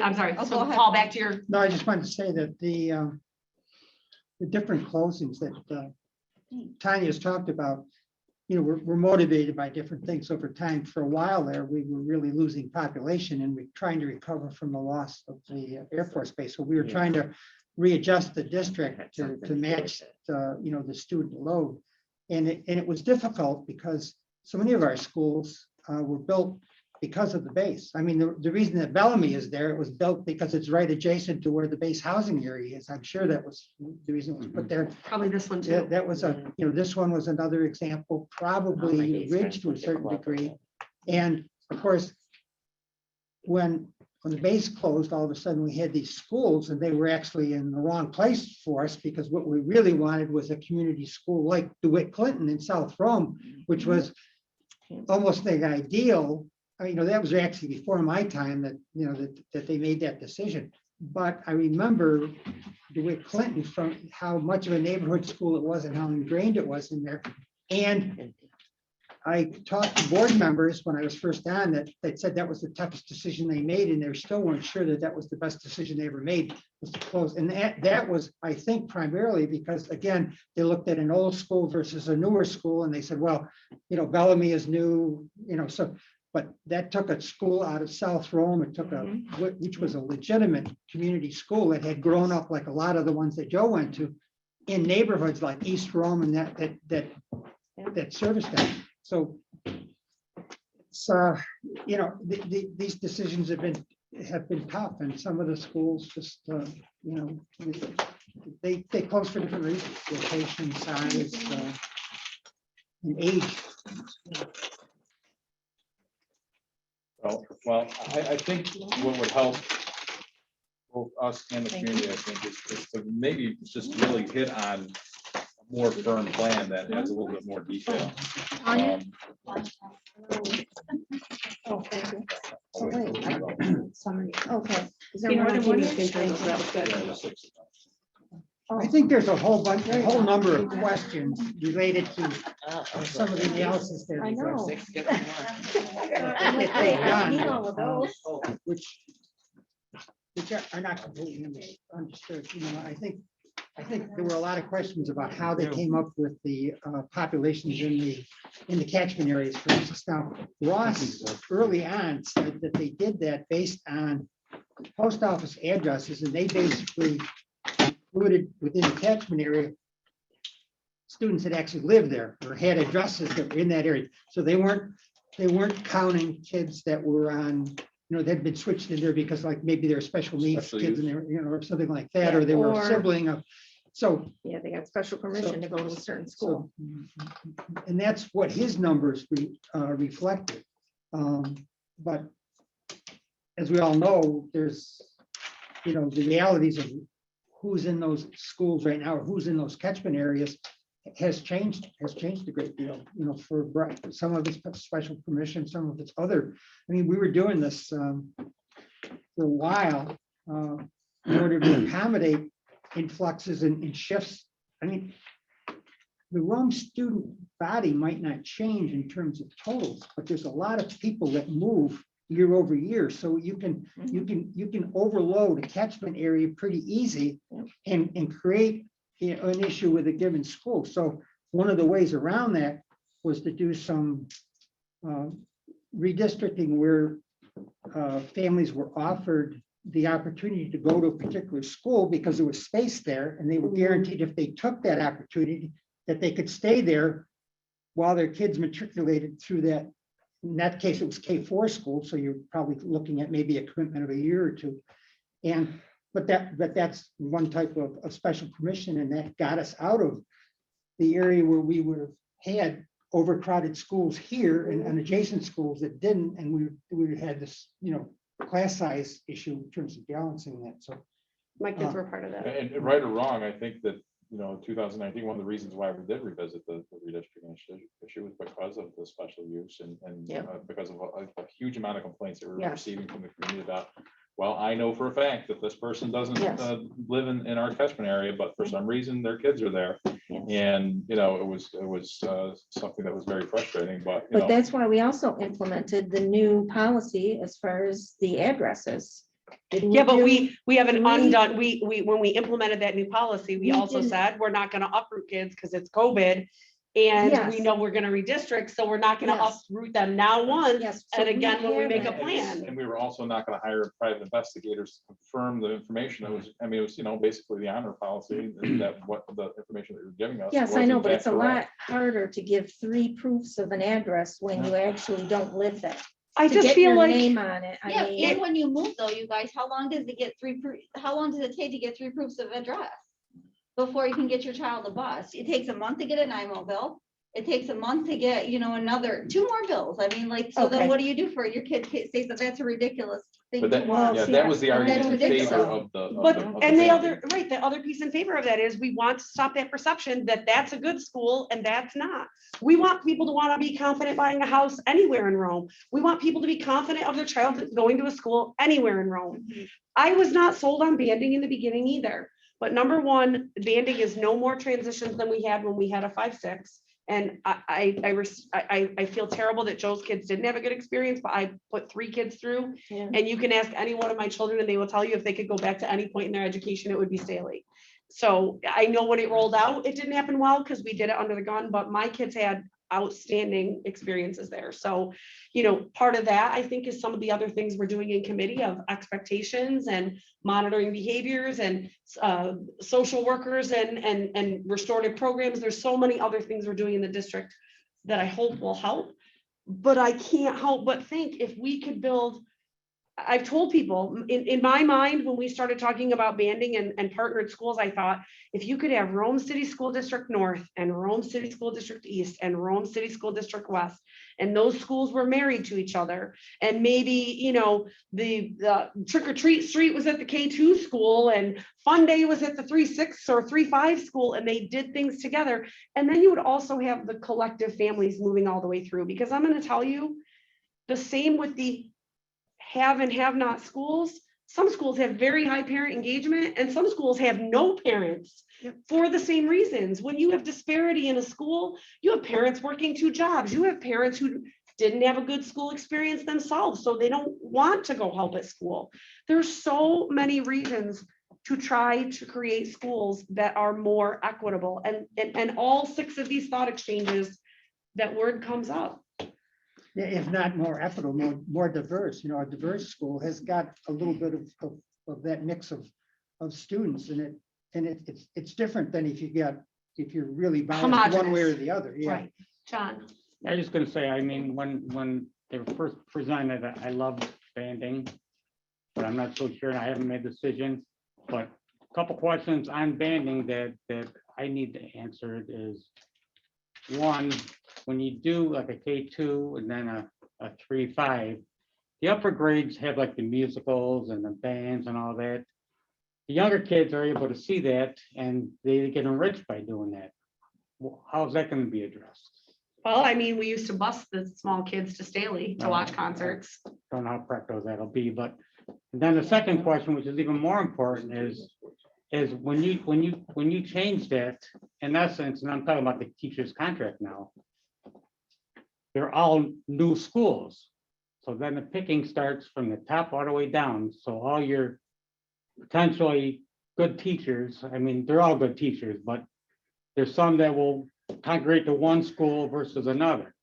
I'm sorry, Oh, so go ahead. Paul, back to your, No, I just wanted to say that the different closings that Tanya's talked about, we're motivated by different things over time. For a while there, we were really losing population and we're trying to recover from the loss of the Air Force Base. So we were trying to readjust the district to match the student load. And it was difficult because so many of our schools were built because of the base. I mean, the reason that Bellamy is there, it was built because it's right adjacent to where the base housing area is. I'm sure that was the reason it was put there. probably this one Yeah, too. that was this one was another example, probably Ridge to a certain degree. And of course, when the base closed, all of a sudden we had these schools and they were actually in the wrong place for us, because what we really wanted was a community school like DeWitt Clinton in South Rome, which was almost the ideal. That was actually before my time that they made that decision. But I remember DeWitt Clinton from how much of a neighborhood school it was and how ingrained it was in there. And I talked to board members when I was first on that said that was the toughest decision they made, and they still weren't sure that was the best decision they ever made, was to close. And that was, I think, primarily because, again, they looked at an old school versus a newer school, and they said, well, Bellamy is new, so. But that took a school out of South Rome. It took which was a legitimate community school that had grown up like a lot of the ones that Joe went to in neighborhoods like East Rome and that serviced them. So it's these decisions have been tough, and some of the schools just they close for different reasons: location, size, and age. Well, I think what would help both us and the community, I think, is to maybe just really hit on a more firm plan that has a little bit more detail. Oh, thank you. Oh, wait, sorry. Okay. Is there You know, more I than one? think that was good. I think there's a whole number of questions related to some of the analysis there. I know. I need all of those. Which are not completely understood. I think there were a lot of questions about how they came up with the populations in the catchment areas. For instance, now Ross early on said that they did that based on post office addresses, and they basically included within the catchment area students that actually lived there or had addresses that were in that area. So they weren't counting kids that were on, that had been switched in there because like maybe they're special needs Special kids in use. there, or something like that, Yeah, or they were or- a sibling of. So, Yeah, they got special permission to go to a certain school. and that's what his numbers reflected. But as we all know, there's, the realities of who's in those schools right now, or who's in those catchment areas has changed a great deal, for some of it's special permission, some of it's other. I mean, we were doing this for a while in order to accommodate influxes and shifts. I mean, the Rome student body might not change in terms of totals, but there's a lot of people that move year over year. So you can overload a catchment area pretty easy and create an issue with a given school. So one of the ways around that was to do some redistricting where families were offered the opportunity to go to a particular school because there was space there, and they were guaranteed if they took that opportunity, that they could stay there while their kids matriculated through that. In that case, it was K-4 school, so you're probably looking at maybe a commitment of a year or two. But that's one type of special permission, and that got us out of the area where we would have had overcrowded schools here and adjacent schools that didn't, and we had this, class size issue in terms of balancing that. So My kids were part of that. And right or wrong, I think that, 2019, one of the reasons why we did revisit the redistricting issue was because of the special use and Yep. because of a huge amount of complaints that we were Yes. receiving from the community about, well, I know for a fact that this person doesn't Yes. live in our catchment area, but for some reason their kids are there. Yes. And, it was something that was very frustrating, but, But that's why we also implemented the new policy as far as the addresses. Didn't Yeah, but do- we haven't do we- undone, when we implemented that new policy, we We also didn't- said, we're not gonna uproot kids because it's COVID. And we Yes. know we're gonna redistrict, so we're not gonna Yes. uproot them now once. Yes, so And again, when we make a haven't. plan. And we were also not going to hire private investigators to confirm the information. It was, it was, basically the honor policy that what the information that you're giving us. Yes, was I know, in but it's a fact correct. lot harder to give 3 proofs of an address when you actually don't live there. I To just get feel your like, Name on it. I Yeah, mean, and when you move though, you guys, how long does it take to get 3 proofs of address? Before you can get your child a bus? It takes a month to get an IMO bill. It takes a month to get, another 2 more bills. I mean, like, so then Okay. what do you do for your kid? Say that that's a ridiculous thing But to that, want. yeah, see, that was the that's argument in ridiculous. favor of the. but, of and the banding. other, right, the other piece in favor of that is we want to stop that perception that that's a good school and that's not. We want people to want to be confident buying a house anywhere in Rome. We want people to be confident of their child going to a school anywhere in Rome. I was not sold on banding in the beginning either. But number one, banding is no more transitions than we had when we had a 5-6. And I feel terrible that Joe's kids didn't have a good experience, but I put 3 kids through. Yeah. And you can ask any one of my children and they will tell you if they could go back to any point in their education, it would be Staley. So I know when it rolled out, it didn't happen well because we did it under the gun, but my kids had outstanding experiences there. So, part of that, I think, is some of the other things we're doing in committee of expectations and monitoring behaviors and social workers and restorative programs. There's so many other things we're doing in the district that I hope will help. But I can't help but think if we could build, I've told people in my mind, when we started talking about banding and partnered schools, I thought if you could have Rome City School District North and Rome City School District East and Rome City School District West, and those schools were married to each other, and maybe, the trick or treat street was at the K2 school and fun day was at the 3-6 or 3-5 school, and they did things together. And then you would also have the collective families moving all the way through, because I'm going to tell you the same with the have and have not schools. Some schools have very high parent engagement and some schools have no parents for the same reasons. When you have disparity in a school, you have parents working 2 jobs. You have parents who didn't have a good school experience themselves, so they don't want to go help at school. There's so many reasons to try to create schools that are more equitable, and all 6 of these thought exchanges, that word comes up. yeah, if not more equitable, more diverse, a diverse school has got a little bit of that mix of students in it. And it's different than if you're really biased one way or the other. Yeah. Right, John. I was just gonna say, I mean, when they were first presented, I loved banding, but I'm not so sure, and I haven't made a decision. But a couple questions on banding that I need to answer is, one, when you do like a K2 and then a 3-5, the upper grades have like the musicals and the bands and all that. The younger kids are able to see that and they get enriched by doing that. Well, how's that going to be addressed? Well, I mean, we used to bus the small kids to Staley to watch concerts. Don't know how practical that'll be, but then the second question, which is even more important, is when you change that, in essence, and I'm talking about the teacher's contract now, they're all new schools. So then the picking starts from the top all the way down. So all your potentially good teachers, I mean, they're all good teachers, but there's some that will congregate to one school versus another.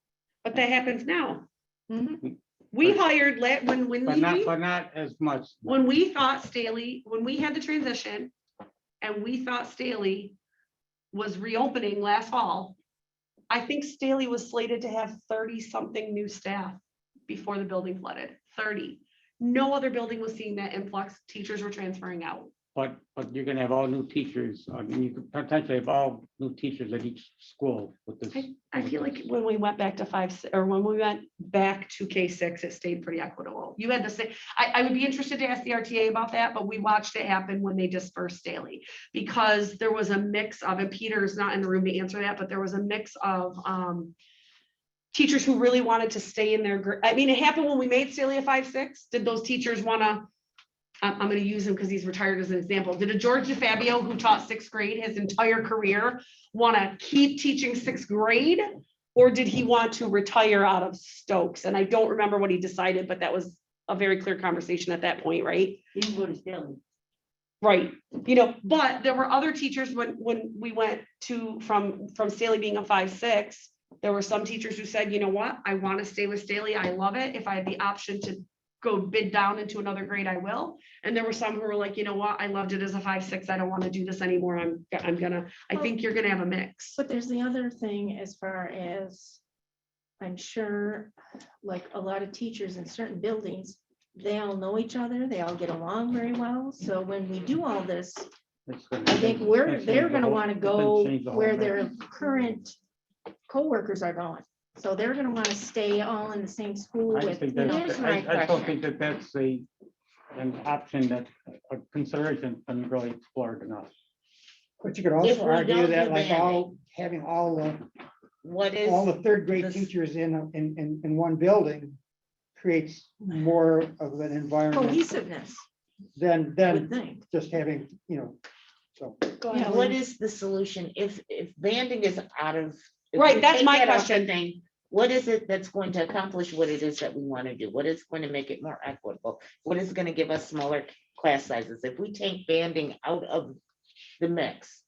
But that happens now. We But- hired, when we. but not as much. When we thought Staley, when we had the transition and we thought Staley was reopening last fall, I think Staley was slated to have 30-something new staff before the building flooded, 30. No other building was seeing that influx. Teachers were transferring out. But you're gonna have all new teachers, I mean, you could potentially have all new teachers at each school with this. I feel like when we went back to when we went back to K6, it stayed pretty equitable. You had to say, I would be interested to ask the RTA about that, but we watched it happen when they dispersed Staley. Because there was a mix of, and Peter's not in the room to answer that, but there was a mix of teachers who really wanted to stay in their, I mean, it happened when we made Staley a 5-6. Did those teachers wanna, I'm gonna use him because he's retired as an example. Did a George DeFabio who taught 6th grade his entire career want to keep teaching 6th grade? Or did he want to retire out of Stokes? And I don't remember what he decided, but that was a very clear conversation at that point, right? Right, but there were other teachers when we went to from Staley being a 5-6, there were some teachers who said, you know what, I want to stay with Staley. I love it. If I had the option to go bid down into another grade, I will. And there were some who were like, you know what, I loved it as a 5-6. I don't want to do this anymore. I think you're gonna have a mix. But there's the other thing as far as, I'm sure, like a lot of teachers in certain buildings, they all know each other, they all get along very well. So when we do all this, I think they're gonna want to go where their current coworkers are going. So they're gonna want to stay all in the same school I with, think you know. Here's my I don't question. think that's an option that, a consideration been really explored enough. But you could If also we argue don't that do like banding, having all What is? the third grade this- teachers in one building creates more of an environment Cohesiveness, than I would think. just having, so. Yeah, What is the solution if banding is out of? if Right, we that's take my that off the question. thing, what is it that's going to accomplish what it is that we want to do? What is going to make it more equitable? What is going to give us smaller class sizes? If we take banding out of the mix,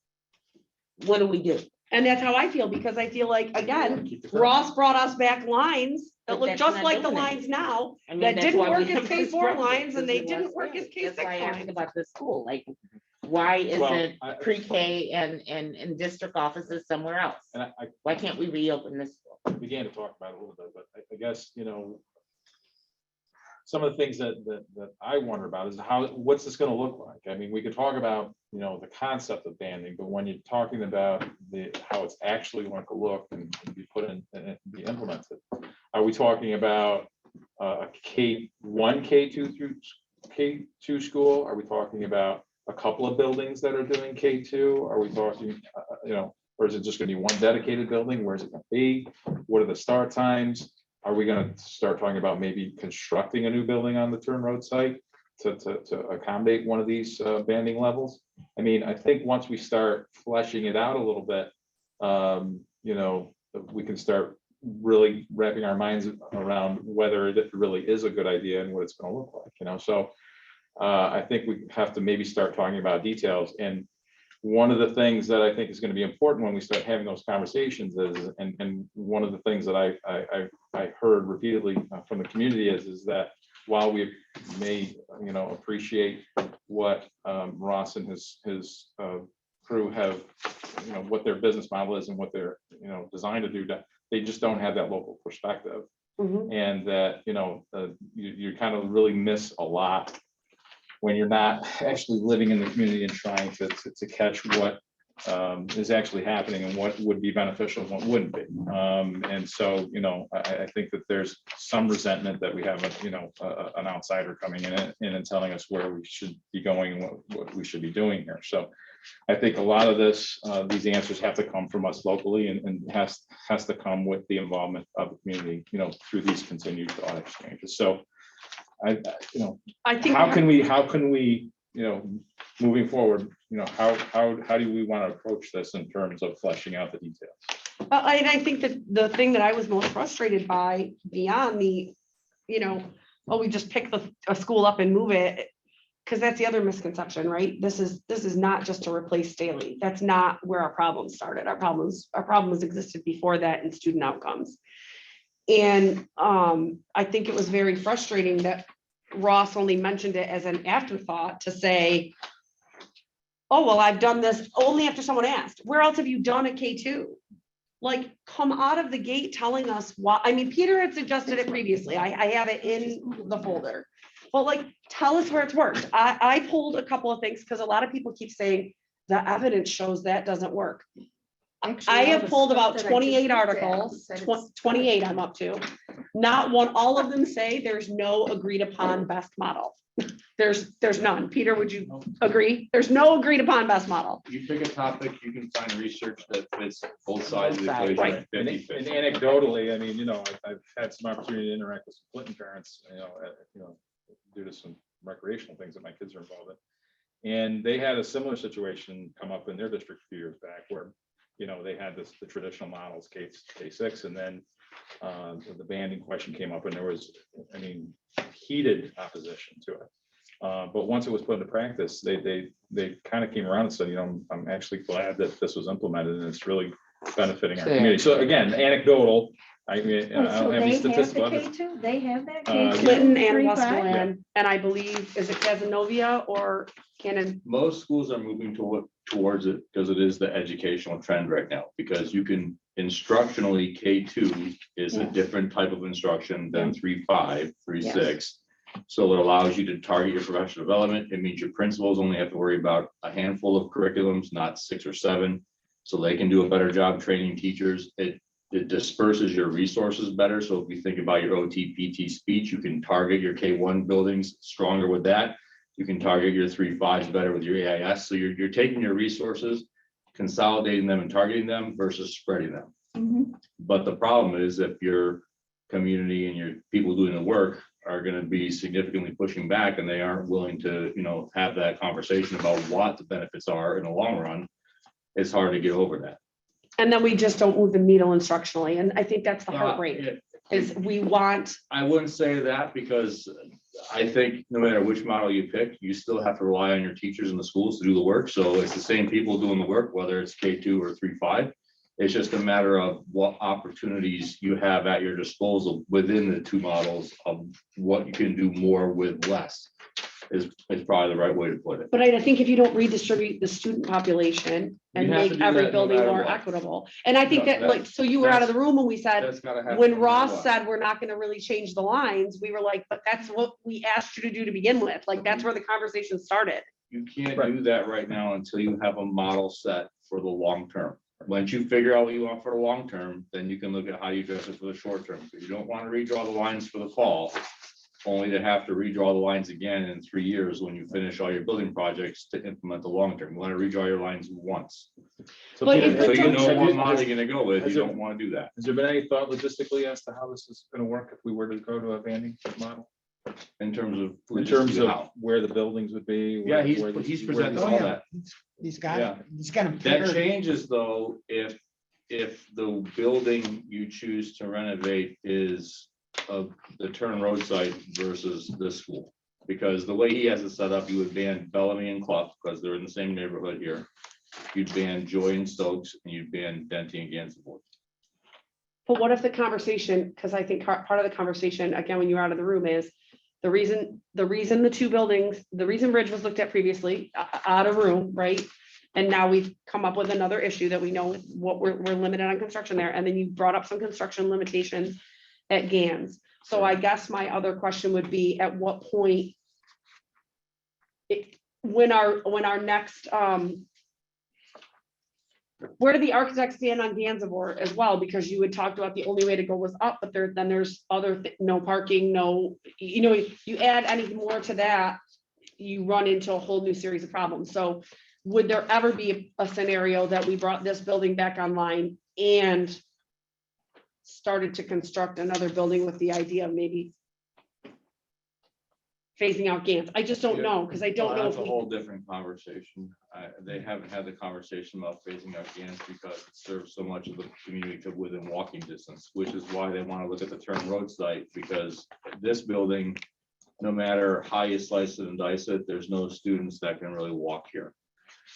what do we do? And that's how I feel, because I feel like, again, Keep the curve. Ross brought us back lines that But look that's just not like the doing it. lines now. I mean, That that's didn't why we work as have this K4 problem, lines, and because they we didn't lost work as banding. That's why I K6 asked lines. about the school, like, why Well, isn't I- pre-K and district offices somewhere else? And I Why can't we reopen this? began to talk about it a little bit, but I guess, some of the things that I wonder about is what's this gonna look like? I mean, we could talk about, the concept of banding, but when you're talking about how it's actually going to look and be put in and be implemented, are we talking about a K1, K2 through K2 school? Are we talking about a couple of buildings that are doing K2? Are we talking, or is it just gonna be one dedicated building? Where's it gonna be? What are the start times? Are we gonna start talking about maybe constructing a new building on the Turn Road site to accommodate one of these banding levels? I mean, I think once we start fleshing it out a little bit, we can start really wrapping our minds around whether it really is a good idea and what it's gonna look like, so I think we have to maybe start talking about details. And one of the things that I think is going to be important when we start having those conversations is, and one of the things that I heard repeatedly from the community is that while we may, appreciate what Ross and his crew have, what their business model is and what they're, designed to do, that they just don't have that local perspective. Mhm. And that, you kind of really miss a lot when you're not actually living in the community and trying to catch what is actually happening and what would be beneficial and what wouldn't be. And so, I think that there's some resentment that we have, an outsider coming in and telling us where we should be going and what we should be doing here. So I think a lot of these answers have to come from us locally and has to come with the involvement of the community, through these continued thought exchanges. So I think how can we, moving forward, how do we want to approach this in terms of fleshing out the details? And I think that the thing that I was most frustrated by beyond the, we just pick a school up and move it. Because that's the other misconception, right? This is not just to replace Staley. That's not where our problems started. Our problems existed before that in student outcomes. And I think it was very frustrating that Ross only mentioned it as an afterthought to say, oh, well, I've done this only after someone asked. Where else have you done a K2? Like, come out of the gate telling us why. I mean, Peter had suggested it previously. I have it in the folder. But like, tell us where it's worked. I pulled a couple of things because a lot of people keep saying the evidence shows that doesn't work. I have pulled about 28 articles, 28 I'm up to. Not one, all of them say there's no agreed upon best model. There's none. Peter, would you agree? There's no agreed upon best model. You pick a topic, you can find research that fits both sides of the Both sides, equation. right. 50-50. And anecdotally, I mean, I've had some opportunity to interact with some Clinton parents, due to some recreational things that my kids are involved in. And they had a similar situation come up in their district a few years back where, they had the traditional models, K6, and then the banding question came up and there was, heated opposition to it. But once it was put into practice, they kind of came around and said, I'm actually glad that this was implemented and it's really benefiting our community. So again, anecdotal, I don't have any statistical evidence. They have that. Clinton and 3-5? Westmoreland, and I believe, is it Casanova or Cannon? Most schools are moving towards it because it is the educational trend right now, because you can instructionally, K2 is a Yes. different type of instruction than 3-5, 3-6. Yes. So it allows you to target your professional development. It means your principals only have to worry about a handful of curriculums, not 6 or 7. So they can do a better job training teachers. It disperses your resources better. So if you think about your OT, PT, speech, you can target your K1 buildings stronger with that. You can target your 3-5s better with your AIS. So you're taking your resources, consolidating them and targeting them versus spreading them. Mhm. But the problem is if your community and your people doing the work are going to be significantly pushing back and they aren't willing to, have that conversation about what the benefits are in the long run, it's hard to get over that. And then we just don't move the needle instructionally. And I think that's the heartbreak, is we want, I wouldn't say that because I think no matter which model you pick, you still have to rely on your teachers in the schools to do the work. So it's the same people doing the work, whether it's K2 or 3-5. It's just a matter of what opportunities you have at your disposal within the two models of what you can do more with less is probably the right way to put it. but I think if you don't redistribute the student population and You have to make do every that no building matter more what. equitable. And I think No, that like, so you were out of the room when we said, That's gotta happen. when no matter Ross what. said, we're not gonna really change the lines, we were like, but that's what we asked you to do to begin with. Like, that's where the conversation started. You can't do that right now until you have a model set for the long term. Once you figure out what you want for the long term, then you can look at how you address it for the short term. You don't want to redraw the lines for the fall, only to have to redraw the lines again in 3 years when you finish all your building projects to implement the long term. You want to redraw your lines once. So But Peter, if So it's you know have what you- model you're gonna go with. You has there- don't want to do that. Has there been any thought logistically as to how this is going to work if we were to go to a banding model? In terms of. In terms of how. where the buildings would be? Yeah, where he's the- presented where all the- that. He's Yeah. got them. That changes though, if the building you choose to renovate is of the Turn Road site versus this school. Because the way he has it set up, you would ban Bellamy and Clough because they're in the same neighborhood here. You'd ban Joy and Stokes and you'd ban Denty and Gansevoort. But what if the conversation, because I think part of the conversation, again, when you're out of the room is the reason the two buildings, the reason Bridge was looked at previously, out of room, right? And now we've come up with another issue that we know what we're limited on construction there. And then you brought up some construction limitations at GANs. So I guess my other question would be, at what point when our next, where do the architects stand on Gansevoort as well? Because you had talked about the only way to go was up, but then there's other, no parking, no, you add anything more to that, you run into a whole new series of problems. So would there ever be a scenario that we brought this building back online and started to construct another building with the idea of maybe phasing out GANs? I just don't know, because I don't know. That's if a we- whole different conversation. They haven't had the conversation about phasing out GANs because it serves so much of the community to within walking distance, which is why they want to look at the Turn Road site, because this building, no matter how you slice it and dice it, there's no students that can really walk here.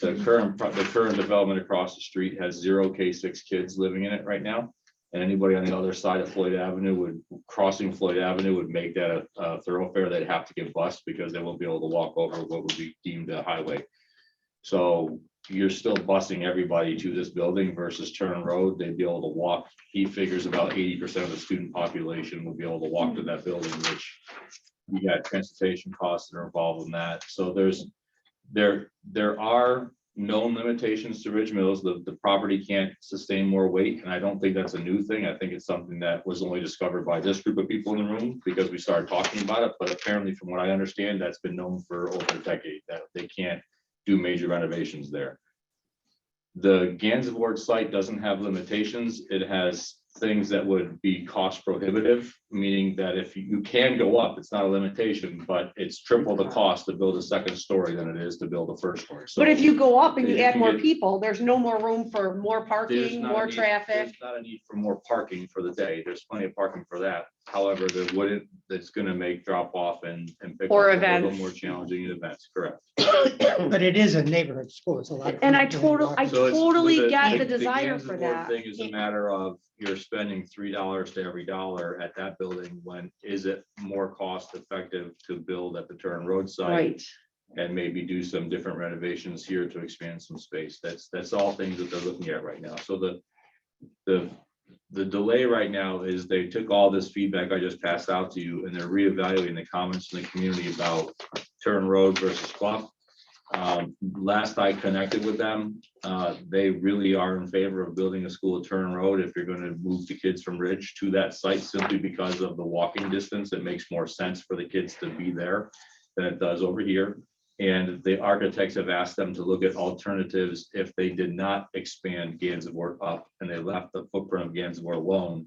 The current development across the street has 0 K6 kids living in it right now. And anybody on the other side of Floyd Avenue crossing Floyd Avenue would make that a thoroughfare. They'd have to get bused because they won't be able to walk over what would be deemed a highway. So you're still busing everybody to this building versus Turner Road. They'd be able to walk. He figures about 80% of the student population will be able to walk to that building, which you got transportation costs that are involved in that. So there are known limitations to Ridge Mills. The property can't sustain more weight, and I don't think that's a new thing. I think it's something that was only discovered by this group of people in the room because we started talking about it. But apparently, from what I understand, that's been known for over a decade, that they can't do major renovations there. The Gansevoort site doesn't have limitations. It has things that would be cost prohibitive, meaning that if you can go up, it's not a limitation, but it's triple the cost to build a second story than it is to build a first story. So But if you go up and you if add you more get- people, there's no more room for more there's parking, not a more need- traffic. There's not a need for more parking for the day. There's plenty of parking for that. However, there wouldn't, that's gonna make drop off and pick Or up a little events. more challenging events, correct? But it is a neighborhood school. It's a lot. of And I people total- I So it's- totally with get the desire Gansevoort for that. Thing is a matter of you're spending $3 to every dollar at that building, when is it more cost effective to build at the Turn Road site? Right. And maybe do some different renovations here to expand some space. That's all things that they're looking at right now. So the delay right now is they took all this feedback I just passed out to you, and they're reevaluating the comments from the community about Turn Road versus Clough. Last I connected with them, they really are in favor of building a school at Turn Road if you're going to move the kids from Ridge to that site, simply because of the walking distance. It makes more sense for the kids to be there than it does over here. And the architects have asked them to look at alternatives if they did not expand Gansevoort up and they left the footprint of Gansevoort alone.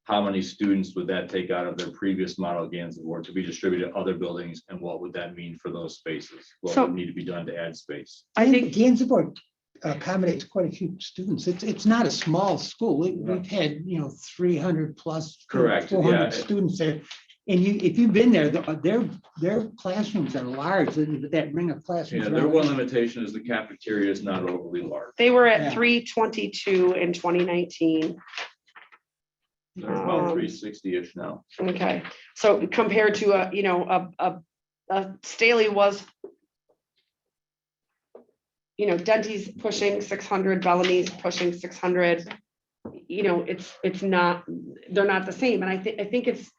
How many students would that take out of their previous model Gansevoort to be distributed to other buildings? And what would that mean for those spaces? What So- would need to be done to add space? I think Gansevoort accommodates quite a few students. It's not a small school. We've had, 300 plus. Correct, 400 yeah. students there. And if you've been there, their classrooms are large, that ring of classrooms. Yeah, their one limitation is the cafeteria is not overly large. they were Yeah. at 322 in 2019. They're about Um, 360-ish now. Okay, so compared to a Staley was, Denty's pushing 600, Bellamy's pushing 600. It's not, they're not the same. And I think it's,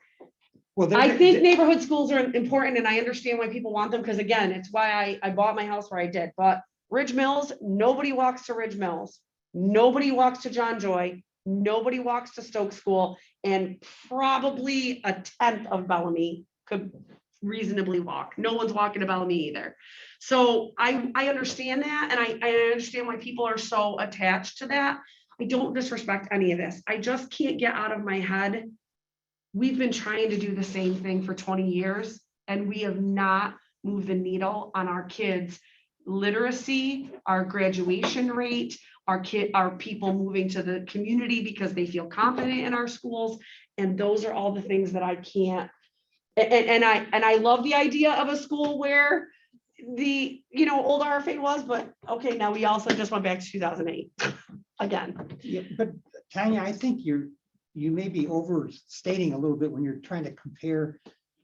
I think neighborhood schools are important, and I understand why people want them, because again, it's why I bought my house where I did. But Ridge Mills, nobody walks to Ridge Mills. Nobody walks to John Joy. Nobody walks to Stoke School, and probably a tenth of Bellamy could reasonably walk. No one's walking to Bellamy either. So I understand that, and I understand why people are so attached to that. I don't disrespect any of this. I just can't get out of my head. We've been trying to do the same thing for 20 years, and we have not moved the needle on our kids' literacy, our graduation rate, our people moving to the community because they feel confident in our schools. And those are all the things that I can't. And I love the idea of a school where the old RFA was, but okay, now we also just went back to 2008 again. Yeah, but Tanya, I think you may be overstating a little bit when you're trying to compare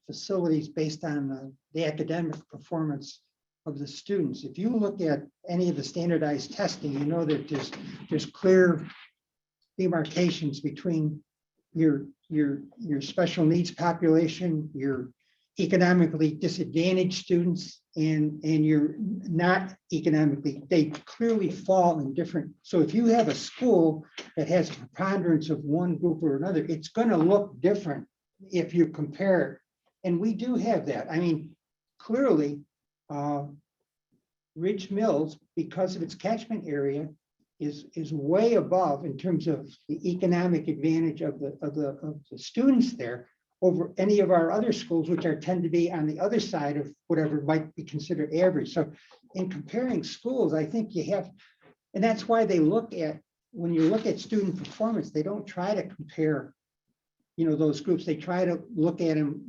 facilities based on the academic performance of the students. If you look at any of the standardized testing, you know that there's clear demarcations between your special needs population, your economically disadvantaged students, and your not economically, they clearly fall in different. So if you have a school that has a preponderance of one group or another, it's going to look different if you compare it. And we do have that. I mean, clearly, Ridge Mills, because of its catchment area, is way above in terms of the economic advantage of the students there over any of our other schools, which tend to be on the other side of whatever might be considered average. So in comparing schools, I think you have, and that's why they look at, when you look at student performance, they don't try to compare, those groups. They try to look at them,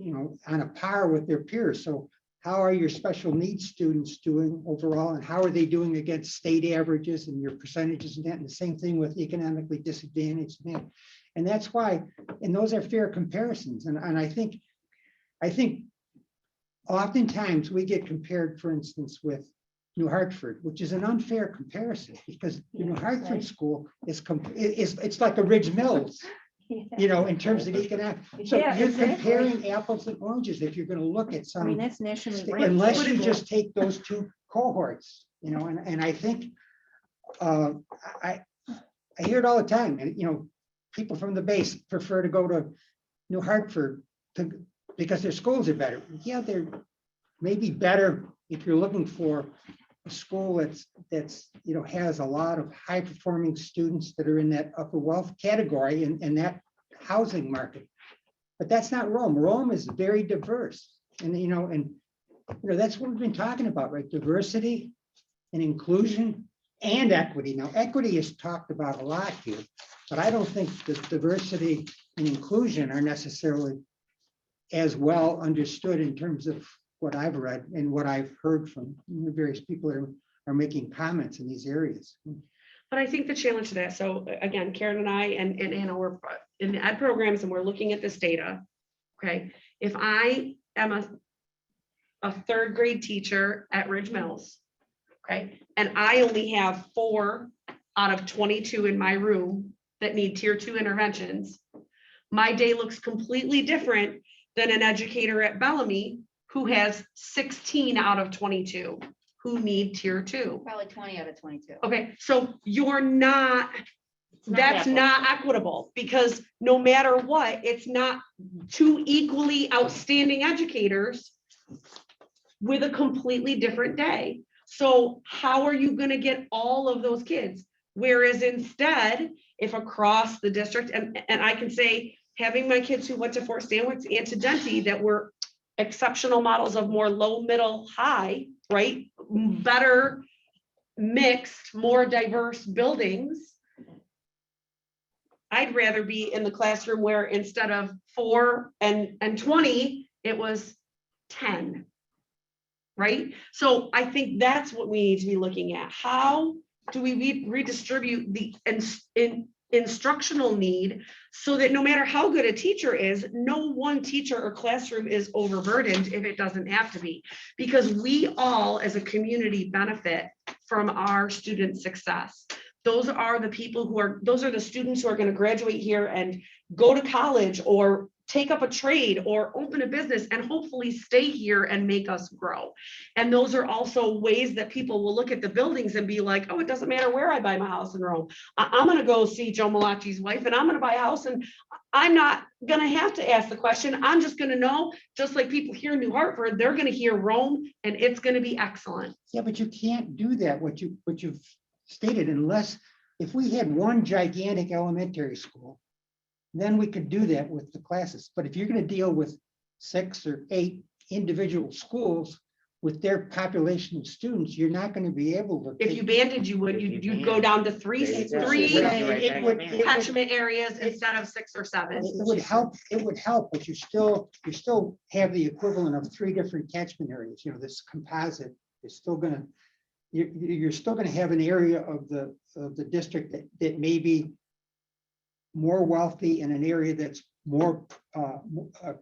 on a par with their peers. So how are your special needs students doing overall, and how are they doing against state averages and your percentages and that, and the same thing with economically disadvantaged and that. And that's why, and those are fair comparisons. And I think oftentimes we get compared, for instance, with New Hartford, which is an unfair comparison because the New Hartford school it's like a Ridge Mills, you know, in terms of economic. So Yeah, you're exactly. comparing apples and oranges if you're going to look at I some. mean, that's nationally ranked. Unless you just take those two cohorts, you know, and I think I hear it all the time, and you know, people from the base prefer to go to New Hartford because their schools are better. Yeah, they're maybe better if you're looking for a school that's you know has a lot of high performing students that are in that upper wealth category and that housing market. But that's not Rome. Rome is very diverse, and you know that's what we've been talking about, right? Diversity and inclusion and equity. Now, equity is talked about a lot here, but I don't think the diversity and inclusion are necessarily as well understood in terms of what I've read and what I've heard from the various people that are making comments in these areas. But I think the challenge to that, so again, Karen and I and Anna, we're in the ed programs and we're looking at this data. Okay, if I am a third grade teacher at Ridge Mills, okay, and I only have 4 out of 22 in my room that need tier 2 interventions, my day looks completely different than an educator at Bellamy who has 16 out of 22 who need tier 2. Probably 20 out of 22. Okay, so you're not, that's not equitable because no matter what, it's not 2 equally outstanding educators with a completely different day. So how are you going to get all of those kids? Whereas instead, if across the district, and I can say, having my kids who went to Fort Stanwix and to Denty that were exceptional models of more low, middle, high, right? Better mixed, more diverse buildings. I'd rather be in the classroom where instead of 4 and 20, it was 10. Right? So I think that's what we need to be looking at. How do we redistribute the instructional need so that no matter how good a teacher is, no one teacher or classroom is overburdened if it doesn't have to be, because we all as a community benefit from our student success. Those are the people those are the students who are going to graduate here and go to college or take up a trade or open a business and hopefully stay here and make us grow. And those are also ways that people will look at the buildings and be like, oh, it doesn't matter where I buy my house in Rome. I'm going to go see Joe Malachi's wife and I'm going to buy a house and I'm not going to have to ask the question. I'm just going to know, just like people here in New Hartford, they're going to hear Rome and it's going to be excellent. Yeah, but you can't do that, what you've stated, unless if we had one gigantic elementary school, then we could do that with the classes. But if you're going to deal with 6 or 8 individual schools with their population of students, you're not going to be able to. If you banded, you'd go down to three catchment areas instead of 6 or 7. It would help, but you still have the equivalent of 3 different catchment areas. You know, this composite is still going to, you're still going to have an area of the district that may be more wealthy in an area that's more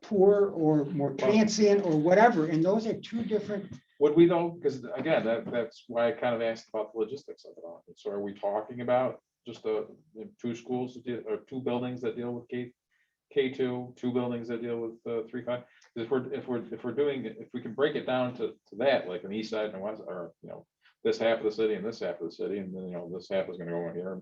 poor or more transient or whatever. And those are 2 different. Would we though? Because again, that's why I kind of asked about the logistics of it all. So are we talking about just the 2 schools or 2 buildings that deal with K2, 2 buildings that deal with 3-5? If we can break it down to that, like an east side and west, or this half of the city and this half of the city, and then this half is going to go in here.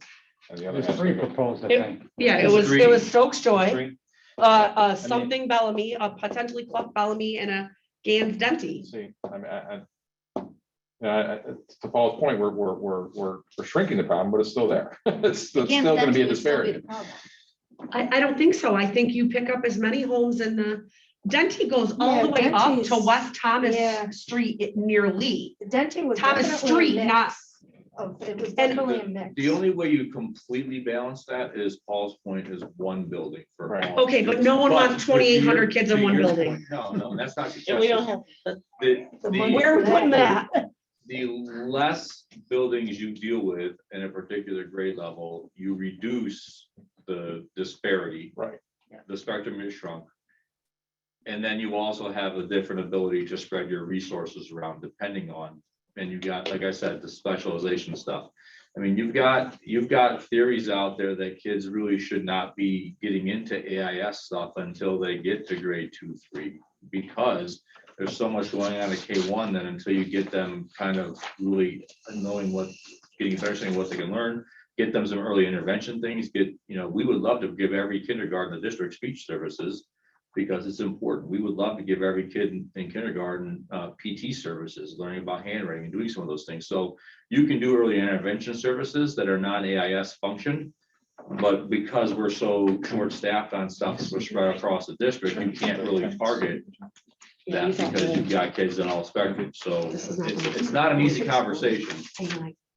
And the other There's 3 proposed, I think. Yeah, it was Stokes Joy, something Bellamy, a potentially Clough Bellamy, and a Gans Denty. See, I mean, to Paul's point, we're shrinking the problem, but it's still there. It's still going to be a disparity. I don't think so. I think you pick up as many homes in the Denty goes all the way up to West Thomas Street near Lee. Denty was Thomas definitely Street, a not. It was definitely a mix. The only way you completely balance that is Paul's point is 1 building for. Right. all Okay, but students. no one wants But to 2,800 your- kids in to one your building. point, No, that's not. And we don't have The Where are we putting that? the less buildings you deal with in a particular grade level, you reduce the disparity. Right. The spectrum is shrunk. And then you also have a different ability to spread your resources around depending on, and you got, like I said, the specialization stuff. I mean, you've got theories out there that kids really should not be getting into AIS stuff until they get to grade 2, 3, because there's so much going on at K1 that until you get them kind of really knowing what, getting a better understanding what they can learn, get them some early intervention things, we would love to give every kindergarten the district speech services because it's important. We would love to give every kid in kindergarten PT services, learning about handwriting and doing some of those things. So you can do early intervention services that are non-AIS function, but because we're so short-staffed on stuff, we're spread across the district, you can't really target that because you've got kids in all spectrum. So it's not an easy conversation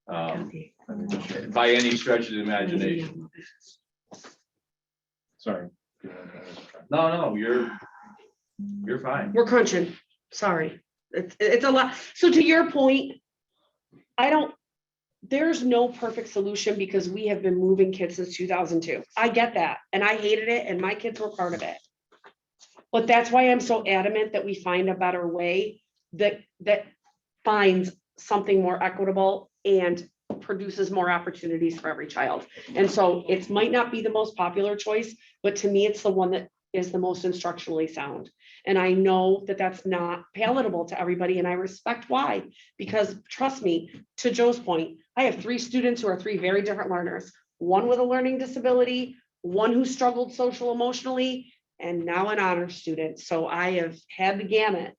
by any stretch of the imagination. Sorry. No, you're fine. We're crunching, sorry. It's a lot. So to your point, there's no perfect solution because we have been moving kids since 2002. I get that. And I hated it and my kids were part of it. But that's why I'm so adamant that we find a better way that finds something more equitable and produces more opportunities for every child. And so it might not be the most popular choice, but to me, it's the one that is the most instructionally sound. And I know that that's not palatable to everybody. And I respect why, because trust me, to Joe's point, I have 3 students who are 3 very different learners, one with a learning disability, one who struggled social emotionally, and now an honor student. So I have had the gamut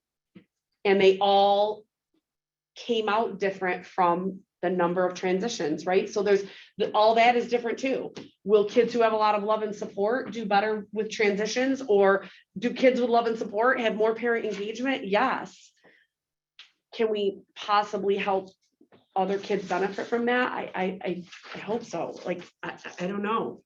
and they all came out different from the number of transitions, right? So there's all that is different too. Will kids who have a lot of love and support do better with transitions, or do kids with love and support have more parent engagement? Yes. Can we possibly help other kids benefit from that? I hope so. Like, I don't know.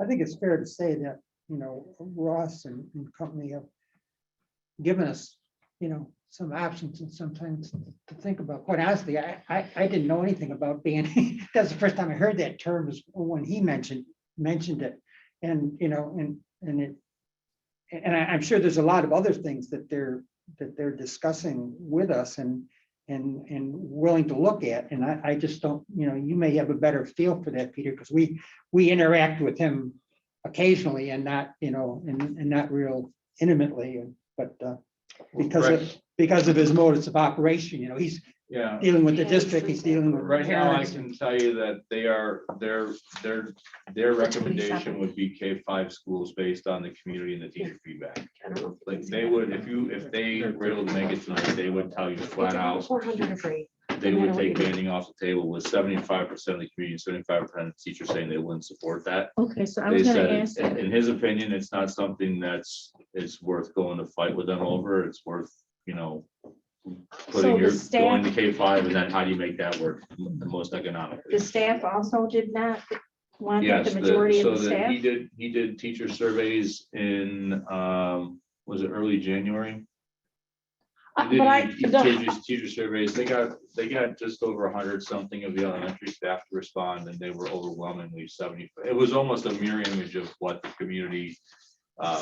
I think it's fair to say that, Ross and company have given us, some options and sometimes to think about. Quite honestly, I didn't know anything about banding. That's the first time I heard that term was when he mentioned it. And, and I'm sure there's a lot of other things that they're discussing with us and willing to look at. And I just don't, you may have a better feel for that, Peter, because we interact with him occasionally and not, and not real intimately, but because of his motives of operation, he's dealing with the district, he's dealing with Right now, I parents. can tell you that their recommendation would be K-5 schools based on the community and the teacher feedback. Like they would, if they were able to make it tonight, they would tell you flat out, 400 free. they would take banding off the table with 75% of the community, 75% of the teachers saying they wouldn't support that. Okay, so I They was gonna said, ask. in his opinion, it's not something it's worth going to fight with them over. It's worth, So putting the your, staff- going to K-5 and then how do you make that work the most economically? The staff also did not want that, Yes, the majority so of the that staff? he did teacher surveys in, was it early January? He did teacher surveys. They got just over 100 something of the elementary staff to respond, and they were overwhelmingly 70. It was almost a mirror image of what the community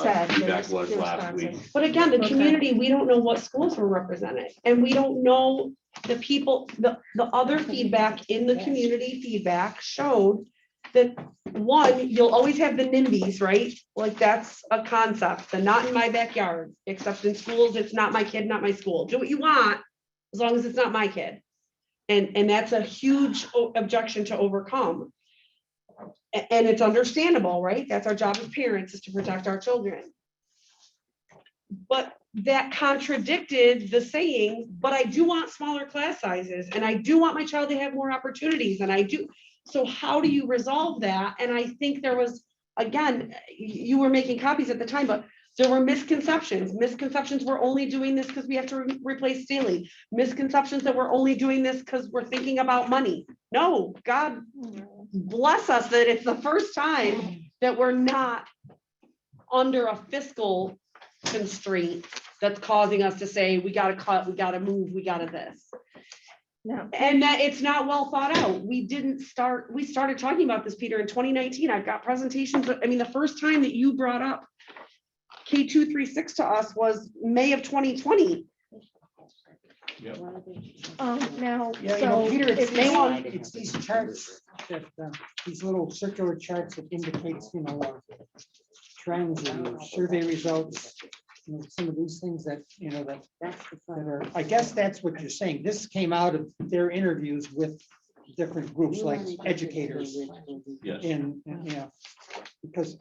Said, feedback was the last week. responses. But again, the Okay. community, we don't know what schools were represented, and we don't know the people, the other feedback in the community feedback showed that, one, you'll always have the NIMBYs, right? Like, that's a concept, the not in my backyard, except in schools, it's not my kid, not my school. Do what you want, as long as it's not my kid. And that's a huge objection to overcome. And it's understandable, right? That's our job as parents, is to protect our children. But that contradicted the saying, but I do want smaller class sizes, and I do want my child to have more opportunities, and I do. So how do you resolve that? And I think there was, again, you were making copies at the time, but there were misconceptions. Misconceptions, we're only doing this because we have to replace Staley. Misconceptions that we're only doing this because we're thinking about money. No, God bless us that it's the first time that we're not under a fiscal constraint that's causing us to say, we gotta cut, we gotta move, we gotta this. No. And that it's not well thought out. We started talking about this, Peter, in 2019. I've got presentations. I mean, the first time that you brought up K236 to us was May of 2020. Now, Yeah, you know, so Peter, if they want, it's these charts that, these little circular charts that indicates, trends and survey results. Some of these things that, that are, I guess that's what you're saying. This came out of their interviews with different groups like educators Yes. and because,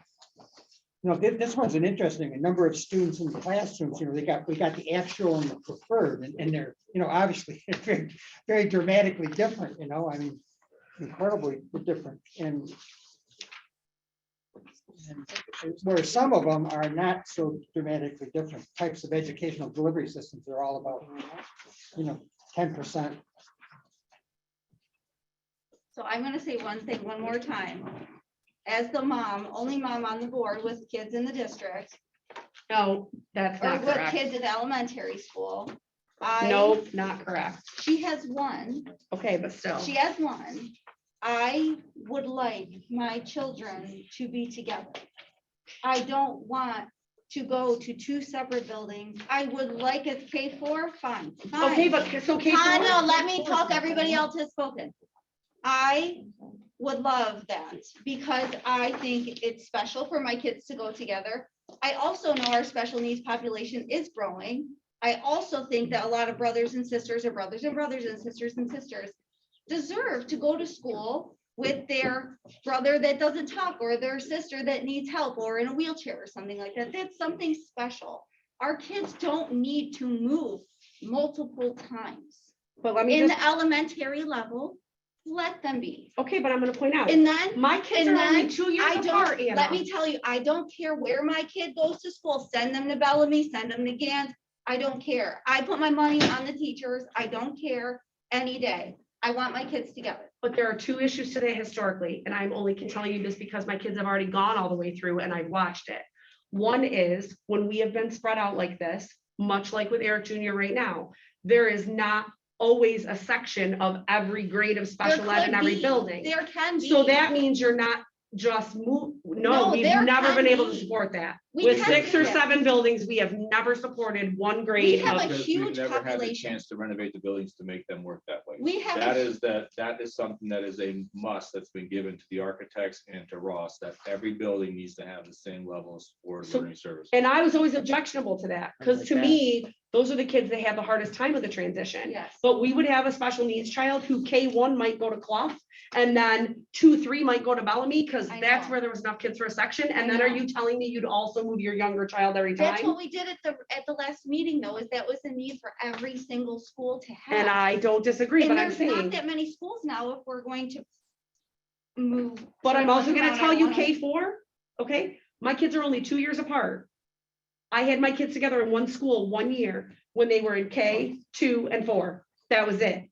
this one's an interesting, a number of students in the classrooms, we got the actual and the preferred and they're, obviously very, very dramatically different, I mean, incredibly different and where some of them are not so dramatically different types of educational delivery systems. They're all about, 10%. So I'm gonna say one thing one more time. As the only mom on the board with kids in the district, No, that's or not with correct. kids at elementary school. No, not correct. She has one. Okay, but still. She has one. I would like my children to be together. I don't want to go to two separate buildings. I would like it K4, fine. Okay, but so K4. No, let me talk. Everybody else has spoken. I would love that because I think it's special for my kids to go together. I also know our special needs population is growing. I also think that a lot of brothers and sisters or brothers and brothers and sisters deserve to go to school with their brother that doesn't talk or their sister that needs help or in a wheelchair or something like that. That's something special. Our kids don't need to move multiple times. But let me In just, the elementary level, let them be. okay, but I'm gonna point out, And then my kids and are only then 2 years I apart, don't, Anna. let me tell you, I don't care where my kid goes to school. Send them to Bellamy, send them to Gant. I don't care. I put my money on the teachers. I don't care any day. I want my kids together. But there are two issues today historically, and I'm only can tell you this because my kids have already gone all the way through and I've watched it. One is when we have been spread out like this, much like with Eric Jr. right now, there is not always a section of every grade of special ed in every building. There can be. So that means you're not just move, no, No, we've there never can been able to be. support that. We With can 6 do or that. 7 buildings, we have never supported one We grade have of. a Because huge we've never had the population. chance to renovate the buildings to make them work that way. We have That a- is something that is a must that's been given to the architects and to Ross, that every building needs to have the same level of support of So- learning service. And I was always objectionable to that, because to me, those are the kids that have the hardest time with the transition. Yes. But we would have a special needs child who K1 might go to Clough, and then 2, 3 might go to Bellamy, because I that's know. where there was enough kids for a section. And I then are know. you telling me you'd also move your younger child every That's time? what we did at the last meeting though, is that was the need for every single school to have. And I don't disagree, And but I'm there's not saying, that many schools now if we're going to move. but I'm also certain gonna amount, tell I you wanna- K4, okay? My kids are only 2 years apart. I had my kids together in one school 1 year when they were in K2 and 4. That was it.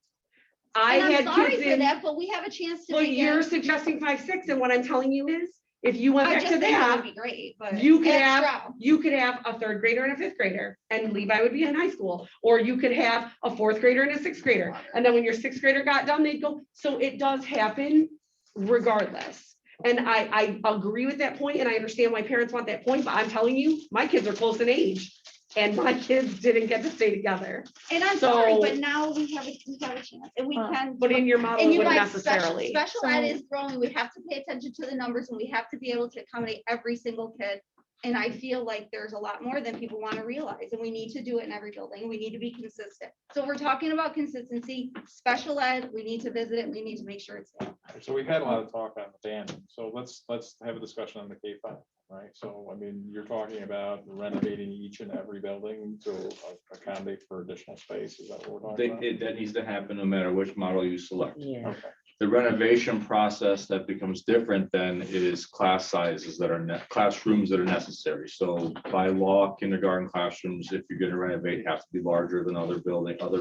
I And I'm had sorry kids for in. that, but we have a chance to Well, make you're it. suggesting 5, 6, and what I'm telling you is, if you went I back just to think it would that, be great, but. you could that's have, true. you could have a 3rd grader and a 5th grader, and Levi would be in high school. Or you could have a 4th grader and a 6th grader, and then when your 6th grader got done, they'd go, so it does happen regardless. And I agree with that point, and I understand why parents want that point, but I'm telling you, my kids are close in age, and my kids didn't get to stay together. And I'm sorry, So- but now we have a chance and we can. But in your model, And it you wouldn't guys, necessarily. special ed is growing. We have to pay attention to the numbers and we have to be able to accommodate every single kid. And I feel like there's a lot more than people want to realize, and we need to do it in every building. We need to be consistent. So we're talking about consistency, special ed, we need to visit it. We need to make sure it's there. So we've had a lot of talk on the band, so let's have a discussion on the K5, right? So, I mean, you're talking about renovating each and every building to accommodate for additional space, is that what we're talking about? That needs to happen no matter which model you select. Yeah. Okay, The renovation process that becomes different than it is class sizes that are classrooms that are necessary. So by law, kindergarten classrooms, if you're gonna renovate, have to be larger than other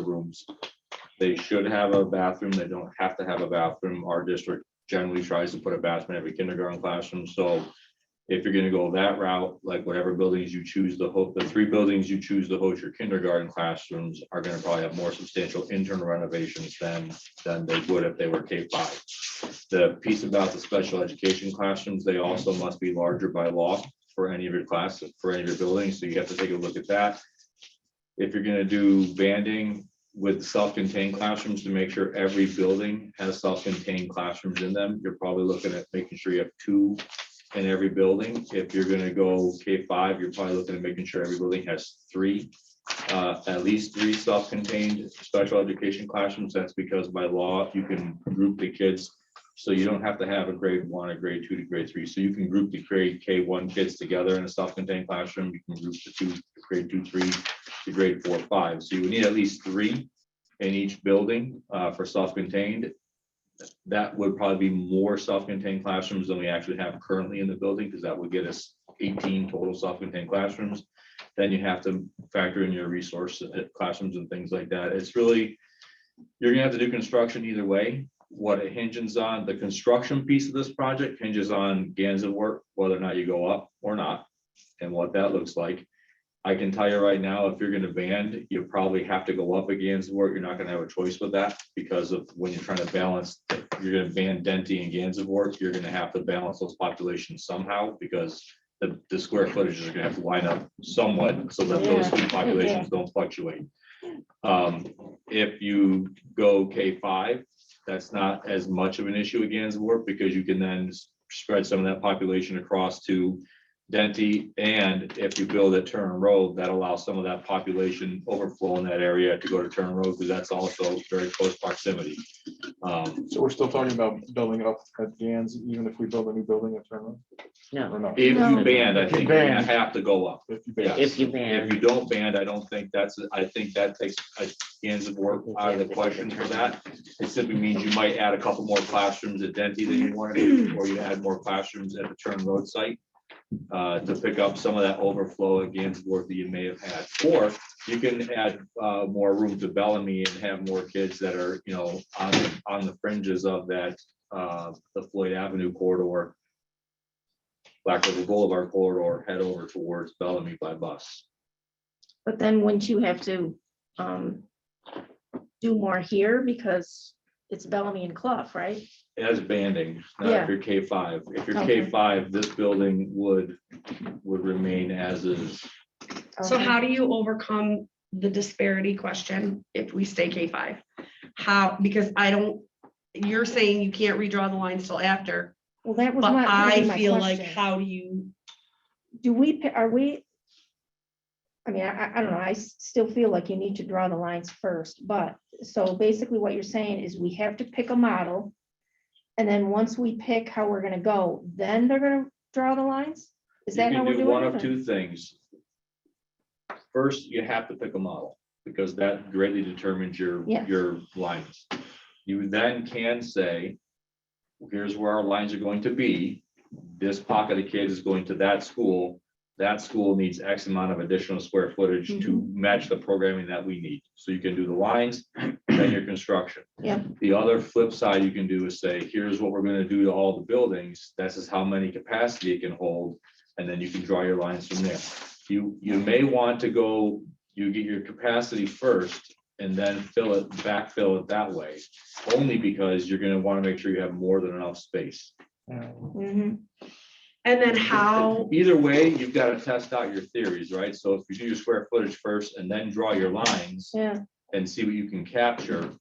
rooms. They should have a bathroom. They don't have to have a bathroom. Our district generally tries to put a bathroom in every kindergarten classroom. So If you're gonna go that route, like whatever buildings you choose the 3 buildings you choose to host your kindergarten classrooms are gonna probably have more substantial internal renovations than they would if they were K-5. The piece about the special education classrooms, they also must be larger by law for any of your classes, for any of your buildings, so you have to take a look at that. If you're gonna do banding with self-contained classrooms to make sure every building has self-contained classrooms in them, you're probably looking at making sure you have 2 in every building. If you're gonna go K-5, you're probably looking at making sure every building has 3, at least 3 self-contained special education classrooms. That's because by law, you can group the kids. So you don't have to have a grade 1, a grade 2 to grade 3. So you can group the grade K1 kids together in a self-contained classroom. You can group the grade 2, 3 to grade 4, 5. So you would need at least 3 in each building for self-contained. That would probably be more self-contained classrooms than we actually have currently in the building, because that would get us 18 total self-contained classrooms. Then you have to factor in your resource classrooms and things like that. It's really, you're gonna have to do construction either way. What it hinges on, the construction piece of this project hinges on GANs of work, whether or not you go up or not, and what that looks like. I can tell you right now, if you're gonna band, you probably have to go up against work. You're not gonna have a choice with that, because of when you're trying to balance, if you're gonna ban Denty and Gansevoort work, you're gonna have to balance those populations somehow, because the square footages are gonna have to line up somewhat so that those 2 populations don't fluctuate. If you go K-5, that's not as much of an issue against work, because you can then spread some of that population across to Denty, and if you build at Turner Road, that allows some of that population overflow in that area to go to Turner Road, because that's also very close proximity. So we're still talking about building up at GANs, even if we build a new building at Turner? No, Or not? If No. you band, I If you think you ban. have to go up. If you Yes. ban. if you If ban, you don't band, I don't think I think that takes Gansevoort work out of the question for that. It simply means you might add a couple more classrooms at Denty than you wanted, or you add more classrooms at the Turner Road site to pick up some of that overflow against work that you may have had. Or you can add more room to Bellamy and have more kids that are, on the fringes of that, the Floyd Avenue corridor, Black River Boulevard corridor, head over towards Bellamy by bus. But then wouldn't you have to do more here because it's Bellamy and Clough, right? As banding, not Yeah. if you're K-5. If you're Okay. K-5, this building would remain as is. So Okay. how do you overcome the disparity question if we stay K-5? How, because you're saying you can't redraw the lines till after, Well, that was but my I feel like, question. how do you? Are we? I mean, I don't know, I still feel like you need to draw the lines first, but, so basically what you're saying is we have to pick a model. And then once we pick how we're gonna go, then they're gonna draw the lines? Is that You how can we're do doing one it? of 2 things. First, you have to pick a model, because that greatly determines Yes. your lines. You then can say, here's where our lines are going to be. This pocket of kids is going to that school. That school needs X amount of additional square footage to match the programming that we need. So you can do the lines, then your construction. Yep. The other flip side you can do is say, here's what we're gonna do to all the buildings. This is how many capacity it can hold. And then you can draw your lines from there. You may want to go, you get your capacity first and then backfill it that way. Only because you're gonna wanna make sure you have more than enough space. Mhm. And then how, Either way, you've got to test out your theories, right? So if you do your square footage first and then draw your lines Yeah, and see what you can capture,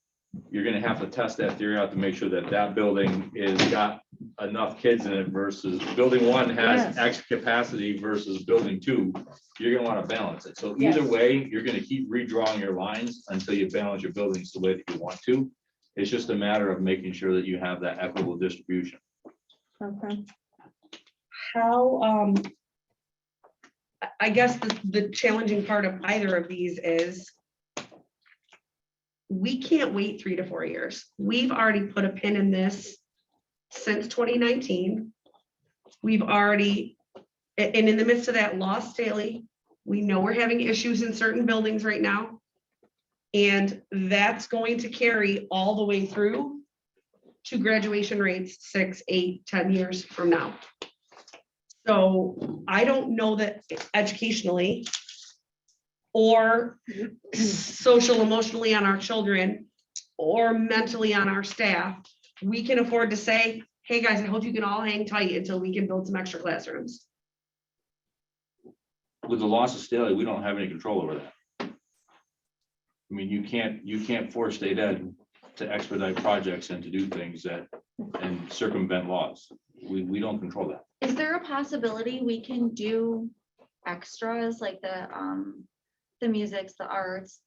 you're gonna have to test that theory out to make sure that that building is got enough kids in it versus building 1 has Yes. extra capacity versus building 2. You're gonna want to balance it. So either Yes. way, you're gonna keep redrawing your lines until you balance your buildings the way that you want to. It's just a matter of making sure that you have that equitable distribution. okay. how, I guess the challenging part of either of these is we can't wait 3 to 4 years. We've already put a pin in this since 2019. We've already, and in the midst of that, lost daily. We know we're having issues in certain buildings right now. And that's going to carry all the way through to graduation rates 6, 8, 10 years from now. So I don't know that educationally or social emotionally on our children or mentally on our staff, we can afford to say, hey guys, I hope you can all hang tight until we can build some extra classrooms. With the loss of Staley, we don't have any control over that. I mean, you can't force state ed to expedite projects and to do things that, and circumvent laws. We don't control that. Is there a possibility we can do extras like the musics, the arts?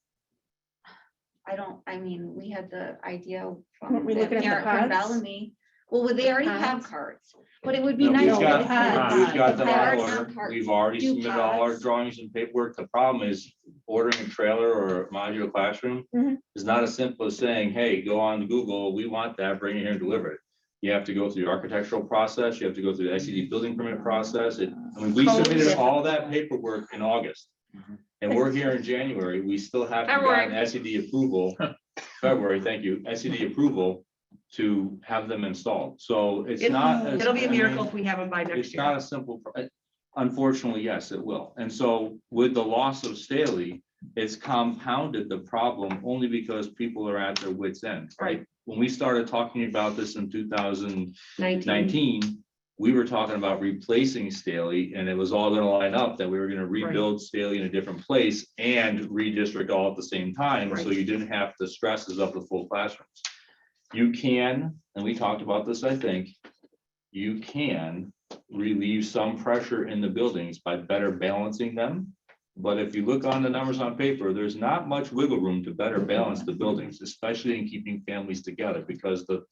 I mean, we had the idea from Weren't we the looking at the parent from pods? Bellamy. Well, they already have Pods? cards, but it would be No, nice. we've to got, have we've got them cards on on order. cards. We've already Do submitted all our pods. drawings and paperwork. The problem is ordering a trailer or a modular classroom Mhm. is not as simple as saying, hey, go on Google, we want that, bring it here and deliver it. You have to go through the architectural process. You have to go through the SED building permit process. I mean, we Codes. submitted all that paperwork in August. And we're here in January. We still haven't February. gotten SED approval, February, thank you, SED approval to have them installed. So it's not. It'll be a I mean, miracle if we have them by next it's not year. a simple, unfortunately, yes, it will. And so with the loss of Staley, it's compounded the problem only because people are at their wits' end, right? When we started talking about this in 2019, we were talking about replacing Staley, and it was all gonna line up that we were gonna rebuild Staley in a different place and redistrict all at the same time, so Right. you didn't have the stresses of the full classrooms. You can, and we talked about this, I think, you can relieve some pressure in the buildings by better balancing them. But if you look on the numbers on paper, there's not much wiggle room to better balance the buildings, especially in keeping families together, because the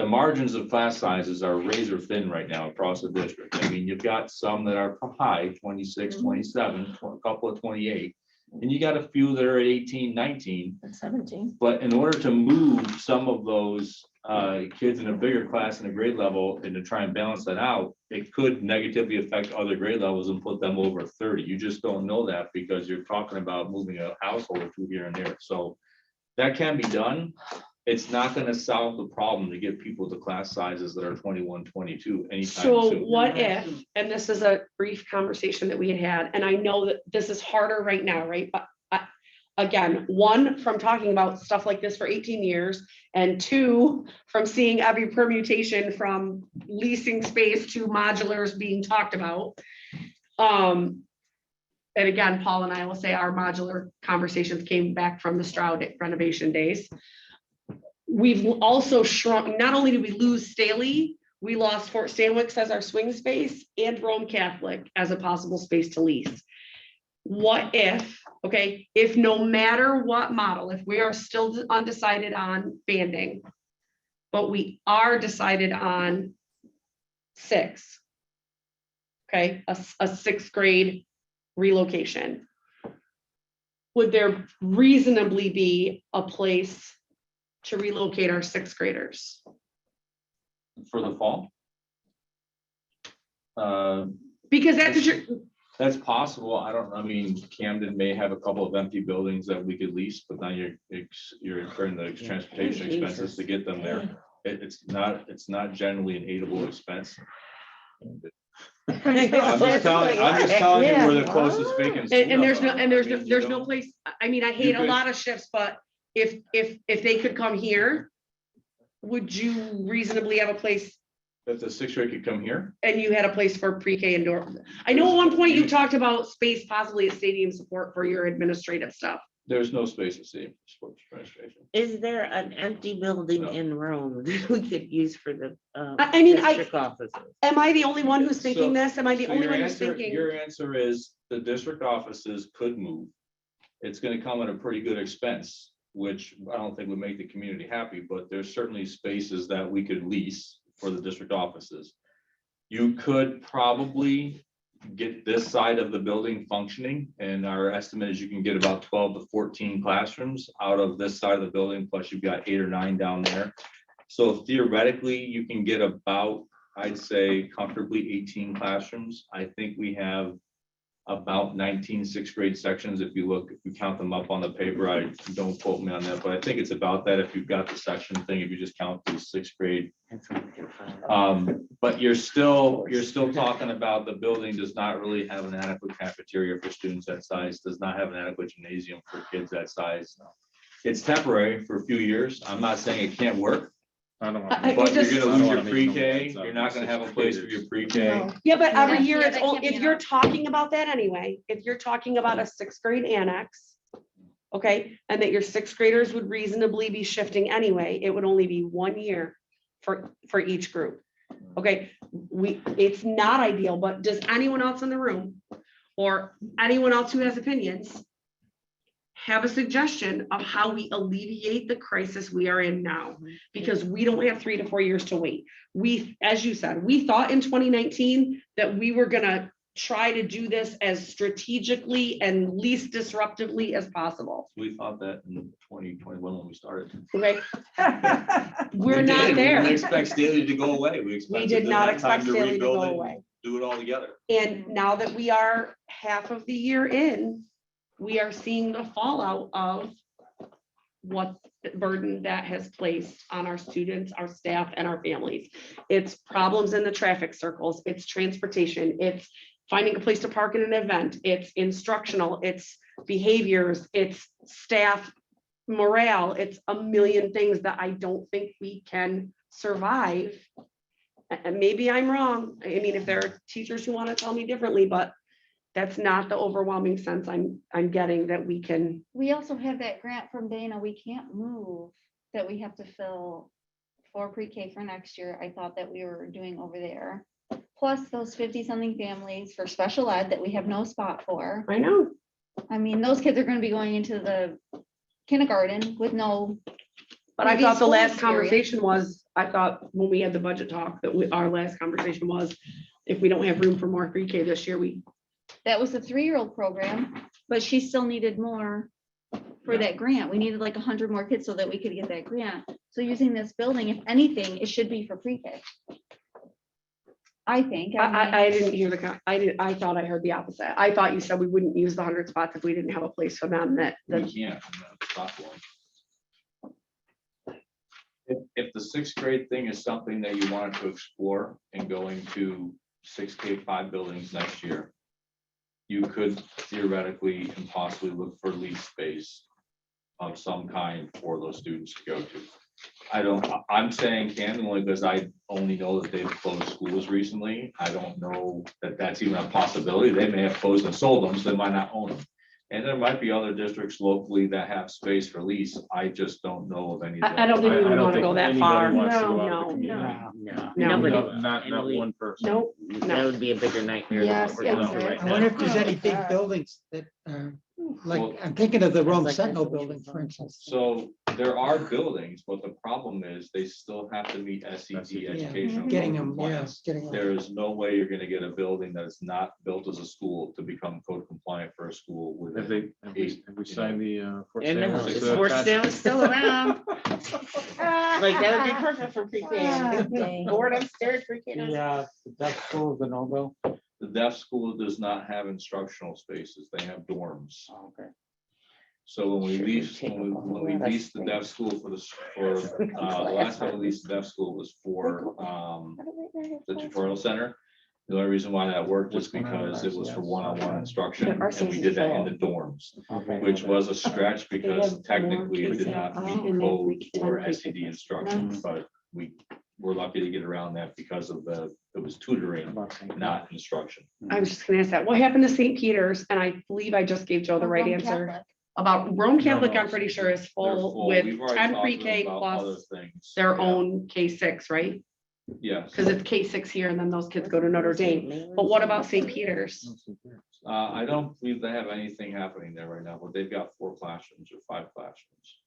margins of class sizes are razor thin right now across the district. I mean, you've got some that are high, 26, 27, a couple of 28, and you got a few that are at 18, 19. And 17. But in order to move some of those kids in a bigger class and a grade level and to try and balance that out, it could negatively affect other grade levels and put them over 30. You just don't know that because you're talking about moving a household or two here and there. So that can be done. It's not going to solve the problem to get people to class sizes that are 21, 22 anytime So soon. what if, and this is a brief conversation that we had, and I know that this is harder right now, right? But again, one, from talking about stuff like this for 18 years, and two, from seeing every permutation from leasing space to modulars being talked about. And again, Paul and I will say our modular conversations came back from the Stroud renovation days. We've also shrunk, not only did we lose Staley, we lost Fort Stanwix as our swing space and Rome Catholic as a possible space to lease. What if, okay, if no matter what model, if we are still undecided on banding, but we are decided on 6, okay, a 6th grade relocation, would there reasonably be a place to relocate our 6th graders? For the fall? Because that's what you're, That's possible. I mean, Camden may have a couple of empty buildings that we could lease, but now you're incurring the transportation expenses to get them there. It's not generally an aidable expense. I'm just telling you where the closest vacancy. and there's no place, I mean, I hate a lot of shifts, but if they could come here, would you reasonably have a place? That the 6th grade could come here? And you had a place for pre-K indoor. I know at one point you talked about space, possibly a stadium support for your administrative stuff. There's no space to see sports administration. Is there an empty building No. in Rome that we could use for the I mean, district offices? Am I the only one who's thinking So- this? Am I the So only your one who's answer- thinking? Your answer is the district offices could move. It's gonna come at a pretty good expense, which I don't think would make the community happy, but there's certainly spaces that we could lease for the district offices. You could probably get this side of the building functioning, and our estimate is you can get about 12 to 14 classrooms out of this side of the building, plus you've got 8 or 9 down there. So theoretically, you can get about, I'd say comfortably 18 classrooms. I think we have about 19 sixth grade sections. If you count them up on the paper, I don't quote me on that, but I think it's about that. If you've got the section thing, if you just count the sixth grade. But you're still talking about the building does not really have an adequate cafeteria for students that size, does not have an adequate gymnasium for kids that size. It's temporary for a few years. I'm not saying it can't work, I don't I- want. but you're just- gonna I lose don't your wanna make no pre-K. sense out You're of not gonna have a place for your pre-K. No. Yeah, but every Yeah, year yeah, it's, that can't be if an you're option. talking about that anyway, if you're talking about a sixth grade annex. Okay, and that your sixth graders would reasonably be shifting anyway, it would only be 1 year for each group. Okay, it's not ideal, but does anyone else in the room or anyone else who has opinions have a suggestion of how we alleviate the crisis we are in now? Because we don't have 3 to 4 years to wait. We, as you said, we thought in 2019 that we were gonna try to do this as strategically and least disruptively as possible. We thought that in 2021 when we started. Okay, We we're did. not We didn't there. expect Staley to go away. We We expected did to not have time expect Staley to rebuild go it and away. Do it all together. And now that we are half of the year in, we are seeing the fallout of what burden that has placed on our students, our staff, and our families. It's problems in the traffic circles, it's transportation, it's finding a place to park in an event, it's instructional, it's behaviors, it's staff morale, it's a million things that I don't think we can survive. And maybe I'm wrong. I mean, if there are teachers who want to tell me differently, but that's not the overwhelming sense I'm getting that we can. We also have that grant from Dana, we can't move, that we have to fill for pre-K for next year. I thought that we were doing over there. Plus those 50-something families for special ed that we have no spot for. I know. I mean, those kids are gonna be going into the kindergarten with no, But I Maybe thought the school last experience. conversation was, I thought when we had the budget talk, that our last conversation was, if we don't have room for more pre-K this year, that was a 3-year-old program, but she still needed more for that grant. We needed like 100 more kids so that we could get that grant. So using this building, if anything, it should be for pre-K. I think. I mean, I didn't hear I thought I heard the opposite. I thought you said we wouldn't use the 100 spots if we didn't have a place for them that, We can't. Stop one. If the sixth grade thing is something that you wanted to explore and going to 6K5 buildings next year, you could theoretically and possibly look for lease space of some kind for those students to go to. I'm saying can only because I only know that they've closed schools recently. I don't know that that's even a possibility. They may have closed and sold them, so they might not own them. And there might be other districts locally that have space for lease. I just don't know of any. I don't think we I would don't want to think go that anybody far. wants to go No, out of the no, community. No. no. Nobody- Not one person. Nope. That would be a bigger nightmare. than what Yes, we're yes, going through yes. right I now. wonder if there's any big God. buildings that, like, Well, I'm thinking of the Rome like Sentinel that's what building, you for thought. instance. So there are buildings, but the problem is they still have to meet SED Yeah, educational. Getting code them, yeah, compliance. getting them. There is no way you're gonna get a building that is not built as a school to become code compliant for a school with. Have we signed the Fort And no, Stanley, the Fort Stanley's still around. Like, Like, that would be perfect for pre-K. Board upstairs, pre-K. Yeah, that school is a no-go. The deaf school does not have instructional spaces. They have dorms. Okay. So when we Sure, leased, take when we up a when we lot of leased the deaf school the last time we leased the deaf school was for the tutorial center. The only reason why that worked was because it was for one-on-one instruction, Our and we did that in the dorms, which was a stretch because technically it did not meet code for SED instruction, but we were lucky to get around that because of it was tutoring, not instruction. I was just gonna ask that. What happened to St. Peter's? And I believe I just gave Joe the right answer. About Rome Catholic, I'm pretty sure is They're full We've with already 10 talked to them pre-K about plus other things. their Yeah. own K6, right? Yes. Because it's K6 here and then those kids go to Notre Dame. But what about St. Peter's? I don't believe they have anything happening there right now, but they've got 4 classrooms or 5 classrooms.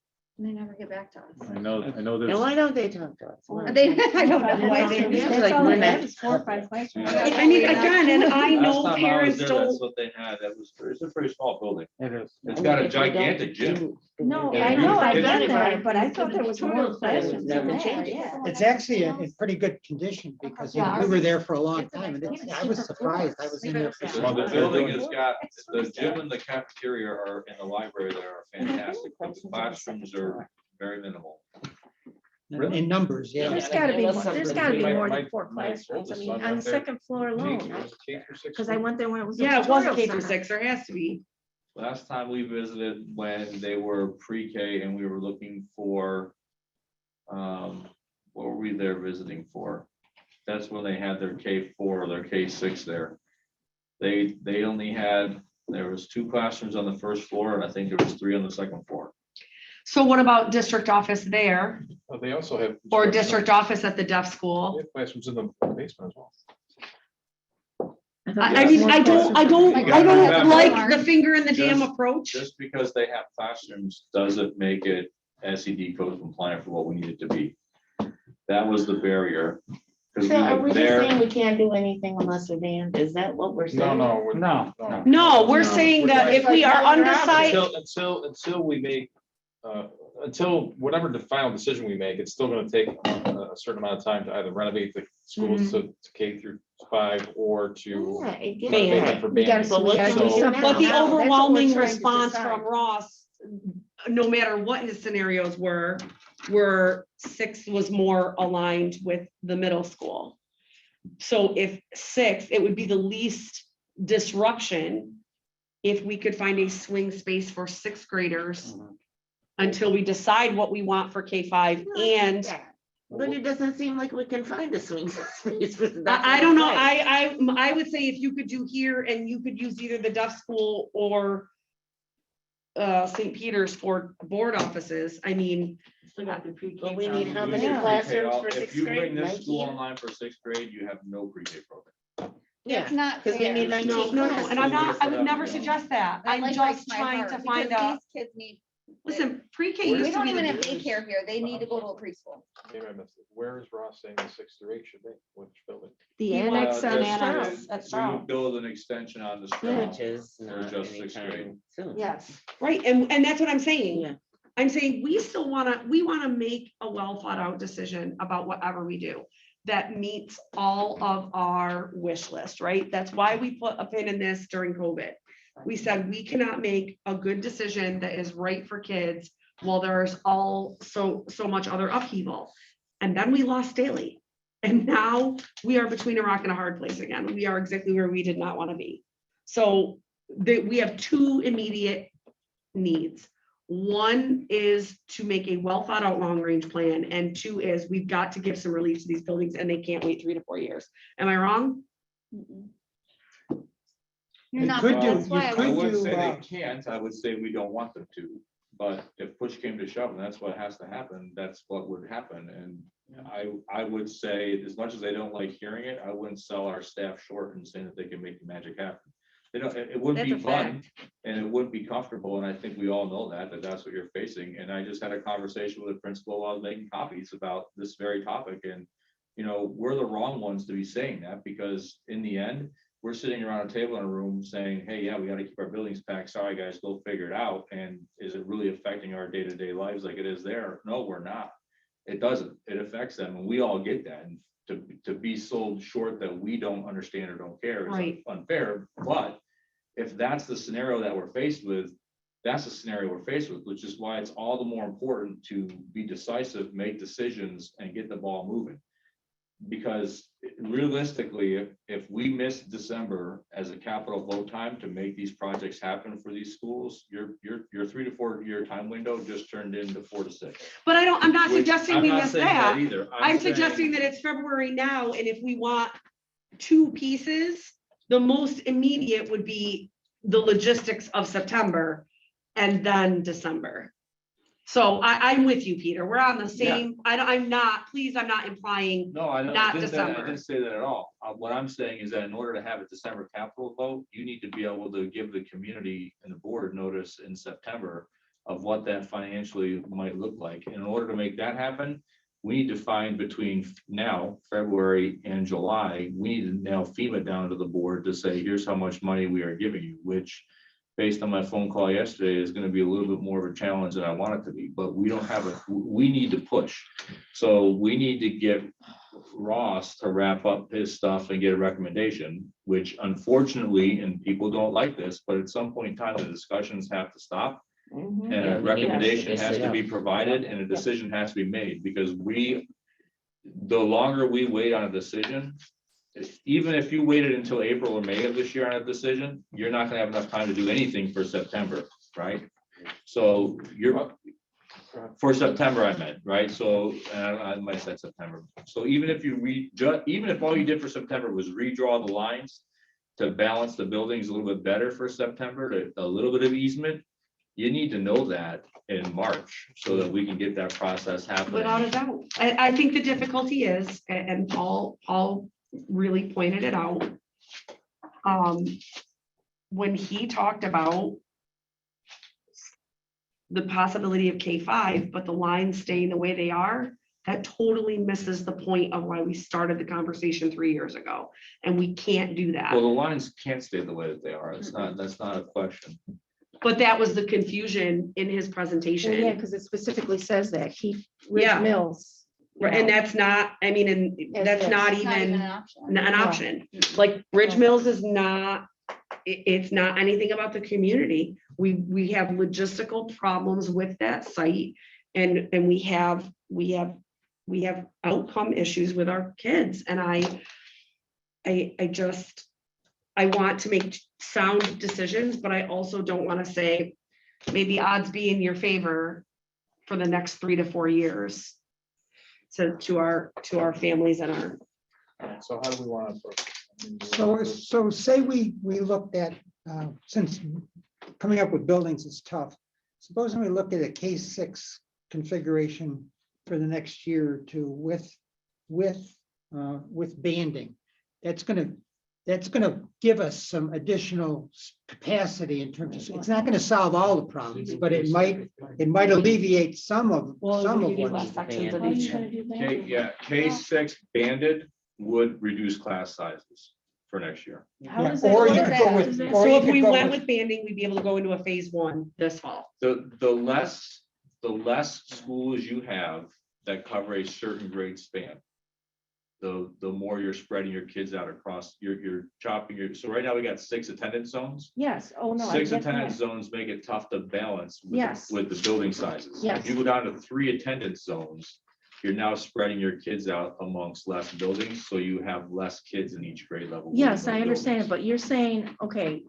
And they never get back to us. I know And there's. why don't they talk to us? Why? They, I don't know why That's they. all- do. that's That's like all when they that- have is 4 or 5 classrooms. Yeah. I mean, again, and I Last know time I was parents there, don't. That's what they had. It's a pretty small building. It is. It's I got mean, a if we don't gigantic gym. do- No, Yeah, I you know, can I've fit been it there, right but I into thought the there was more tutorial center, classrooms never in there, changed it. yeah. It's actually in pretty good condition because you know, we were there for a long time and I was surprised. I was in there for. Well, the so building long. has got, the gym and the cafeteria are in the library there are fantastic, but the classrooms are very minimal. In numbers, yeah. There's Yeah, gotta be, give us more- there's something. gotta be My- more my- than 4 my classrooms. I oldest mean, son on went the there. second floor K- alone, it was a K through 6 because I school. went there when it was. a Yeah, it was a tutorial K through center. 6, there has to be. Last time we visited when they were pre-K and we were looking for, what were we there visiting for? That's when they had their K4 or their K6 there. They only had, there was 2 classrooms on the first floor and I think there was 3 on the second floor. So what about district office there They also have. or district office at the deaf They school? have classrooms in the basement as well. I thought I there was mean, more I don't Yeah. like the finger in the dam Just- approach. Just because they have classrooms doesn't make it SED code compliant for what we need it to be. That was the barrier. 'Cause So are we just there- saying we can't do anything unless we're banned? Is that what we're saying? No. No, we're No, saying we're that not. if we are undecided, Until we make, until whatever the final decision we make, it's still gonna take a certain amount of time to either renovate the schools to K through 5 or to. Yeah, I get Ban. renovate them that. for We gotta- banding. So what gotta can do we do something but the now? That's what we're overwhelming trying to response decide. from Ross, no matter what his scenarios were 6 was more aligned with the middle school. So if 6, it would be the least disruption if we could find a swing space for 6th graders until we decide what we want for K5 and But it doesn't seem like we can find a swing space. I don't know, I would say if you could do here and you could use either the deaf school or St. Peter's for board offices, I mean, But we need how many Yeah. classrooms for If 6th you bring grade? this school 19? online for 6th grade, you have no pre-K program. Yeah, It's not because we fair. need 19 no, classes. and I'm not, I would Yeah. never suggest that. That, I'm like, just breaks my trying heart to because find out, these kids need, listen, pre-K we used to don't be even the have daycare here. They need to go to a preschool. Maybe I missed it. Where is Ross saying the 6 through 8 should be? Which building? The He annex wants on an Just annex. Strauss. That's We Strauss. would build an extension on the Strauss. Which is for not just 6th grade. anytime soon. Yes, right, and that's what I'm saying. Yeah. I'm saying we still we wanna make a well thought out decision about whatever we do that meets all of our wish list, right? That's why we put a pin in this during COVID. We said we cannot make a good decision that is right for kids while there's so much other upheaval. And then we lost Staley. And now we are between a rock and a hard place again. We are exactly where we did not want to be. So we have 2 immediate needs. One is to make a well thought out long range plan, and 2 is we've got to give some relief to these buildings and they can't wait 3 to 4 years. Am I wrong? You're You not, could but do- that's why I you I could was- wouldn't do, say they can't, I would say we don't want them to, but if push came to shove, and that's what has to happen, that's what would happen, and I would say, as much as they don't like hearing it, I wouldn't sell our staff short and saying that they can make the magic happen. They don't, it wouldn't be That's a fun, and it wouldn't be comfortable, and I think we all know that that's what you're facing, and I just had a conversation with a principal while I was making copies about this very topic, and you know, we're the wrong ones to be saying that, because in the end, we're sitting around a table in a room saying, hey, yeah, we gotta keep our buildings packed. Sorry, guys, go figure it out. And is it really affecting our day-to-day lives like it is there? No, we're not. It doesn't. It affects them, and we all get that. And to be sold short that we don't understand or don't care is Right. unfair. But if that's the scenario that we're faced with, that's the scenario we're faced with, which is why it's all the more important to be decisive, make decisions, and get the ball moving. Because realistically, if we miss December as a capital vote time to make these projects happen for these schools, your 3 to 4 year time window just turned into 4 to 6. But I'm not Which suggesting I'm we not miss saying that. either. I'm saying- suggesting that it's February now, and if we want 2 pieces, the most immediate would be the logistics of September and then December. So I'm with you, Peter. We're on the same, I'm not implying, No, I not didn't December. say that at all. What I'm saying is that in order to have a December capital vote, you need to be able to give the community and the board notice in September of what that financially might look like. In order to make that happen, we need to find between now, February and July, we need to nail FEMA down to the board to say, here's how much money we are giving you, which based on my phone call yesterday is going to be a little bit more of a challenge than I want it to be, but we don't have we need to push. So we need to get Ross to wrap up his stuff and get a recommendation, which unfortunately, and people don't like this, but at some point in time, the discussions have to stop. And Yeah, a we need to recommendation has to decide. be provided and a decision has to be made, because the longer we wait on a decision, even if you waited until April or May of this year on a decision, you're not gonna have enough time to do anything for September, right? So for September, I meant, right? So, and I might have said September. So even if you even if all you did for September was redraw the lines to balance the buildings a little bit better for September, a little bit of easement, you need to know that in March so that we can get that process happening. Without a doubt. I think the difficulty is, and Paul really pointed it out. When he talked about the possibility of K5, but the lines staying the way they are, that totally misses the point of why we started the conversation 3 years ago. And we can't do that. Well, the lines can't stay the way that they are. That's not a question. But that was the confusion in his presentation. Yeah, because it specifically says that, keep Ridge Yeah. Mills. you Right, and know. that's not, I mean, and As that's is. not It's not even an option. an option. Like Ridge Mills is not, it's not anything about the community. We have logistical problems with that site. And we have outcome issues with our kids. And I want to make sound decisions, but I also don't want to say, maybe odds be in your favor for the next 3 to 4 years. To our families and our. So how do we want So say we looked at, since coming up with buildings is tough, supposing we looked at a K6 configuration for the next year or two with banding. That's gonna give us some additional capacity in terms of, it's not gonna solve all the problems, but it might alleviate some of what. K6 banded would reduce class sizes for next year. How does Or that you work? could go with- Does that- or So you if could we go went with- with banding, we'd be able to go into a phase 1 this fall. The less schools you have that cover a certain grade span, the more you're spreading your kids out across, you're chopping so right now we got 6 attendance zones. Yes, oh no. I 6 get attendance that. zones make it tough to balance Yes. with the building sizes. Yes. If you go down to 3 attendance zones, you're now spreading your kids out amongst less buildings, so you have less kids in each grade level. Yes, within I those understand, buildings. but you're saying, okay,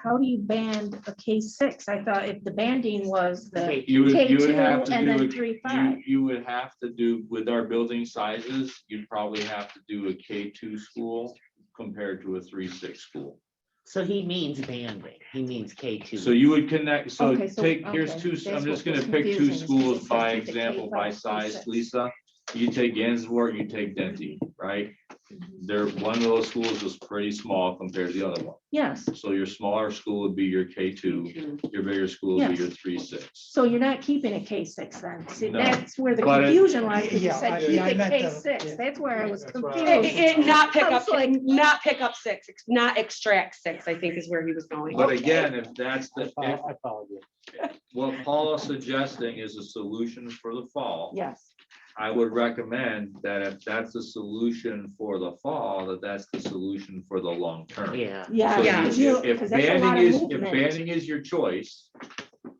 how do you band a K6? I thought if the banding was the You would K2 have to and do then a- 3-5. You would have to do, with our building sizes, you'd probably have to do a K2 school compared to a 3-6 school. So he means banding, he means K2. So you would connect, so Okay, so- here's okay, 2, that's I'm just what gonna was pick 2 confusing, is schools because by it says the example, by K5, size, K6. Lisa. You take Gansevoort, you take Denty, right? One of those schools is pretty small compared to the other one. Yes, So your smaller school would be your K2, your bigger school would be Yes. your 3-6. so you're not keeping a K6 then. See, No. that's where the But it- confusion lies, because you Yeah, said I- keep yeah, I it meant to- K6. yeah. That's where I was That's what I- confused. Not pick I up, was like- not pick up 6, not extract 6, I think is where he was going. But again, if that's I if follow you. what Paul is suggesting is a solution for the fall, Yes, I would recommend that if that's the solution for the fall, that's the solution for the long term. Yeah. yeah. So Yeah. because you- if because that's a lot of if movement. banding is your choice,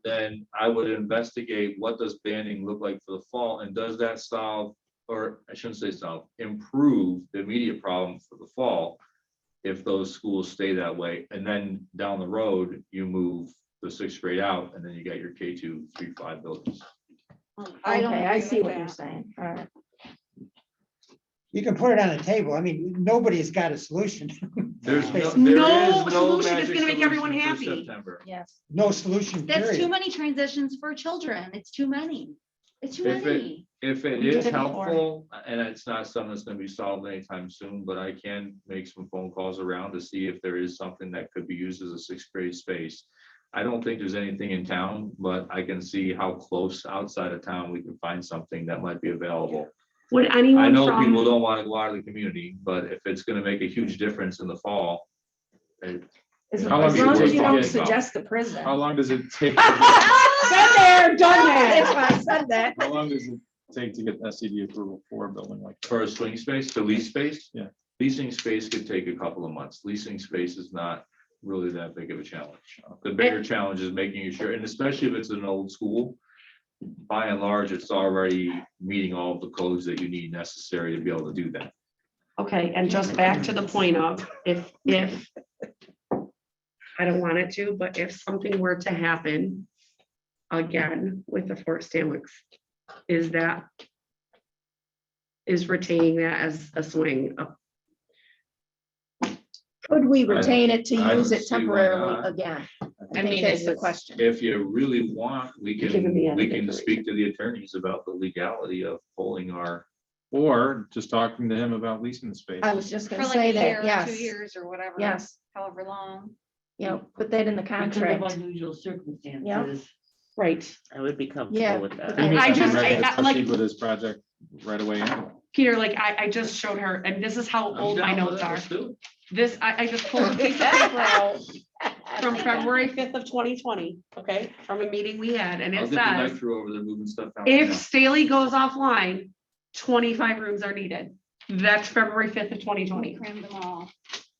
then I would investigate what does banding look like for the fall, and does that solve, or I shouldn't say solve, improve the immediate problem for the fall if those schools stay that way, and then down the road, you move the 6th grade out, and then you got your K2, 3-5 buildings. I don't Okay, I agree see with what you're that. saying. All right. You can put it on the table. I mean, nobody's got a solution. There's No no solution is magic gonna make everyone solution for happy. September. Yes. No solution, That's too period. many transitions for children. It's too many. It's too If it- many. If it We is did it before. helpful, and it's not something that's gonna be solved anytime soon, but I can make some phone calls around to see if there is something that could be used as a 6th grade space I don't think there's anything in town, but I can see how close outside of town we can find something that might be available. Would I anyone know people from, don't want to go out of the community, but if it's gonna make a huge difference in the fall. As How long as does it long as take you to don't get- suggest the prison. How long does it take? been there, done That's that. why I said that. How long does it take to get SCD approval for a building like? that? For a swing space, to lease space? Yeah. Leasing space could take a couple of months. Leasing space is not really that big of a challenge. The bigger challenge is making sure, and especially if it's an old school, by and large, it's already meeting all of the codes that you need necessary to be able to do that. Okay, and just back to the point of, if, I don't want it to, but if something were to happen again with the Fort Stanwix, is retaining that as a swing? Could we retain it to I use don't it see why temporarily not. again? I I mean, think that's the it's- question. If you really want, we You're giving me any can speak information. to the attorneys about the legality of holding our. Or just talking to him about leasing the space. I was just For gonna like say a year that, or yes, 2 years or whatever. yes, However long. put that in the Because of contract. unusual circumstances. Right. I would be Yeah, comfortable with but that. He may I not be just- ready to I- like- proceed with his project right away. anyway. Peter, like, I just showed her, and this is how old my notes are. Still. This, I just pulled a piece of paper out from February 5th of 2020, okay, from a meeting we had, and I'll it get the says, night crew over there moving stuff down. if now. Staley goes offline, 25 rooms are needed. That's February 5th of We 2020. crammed them all.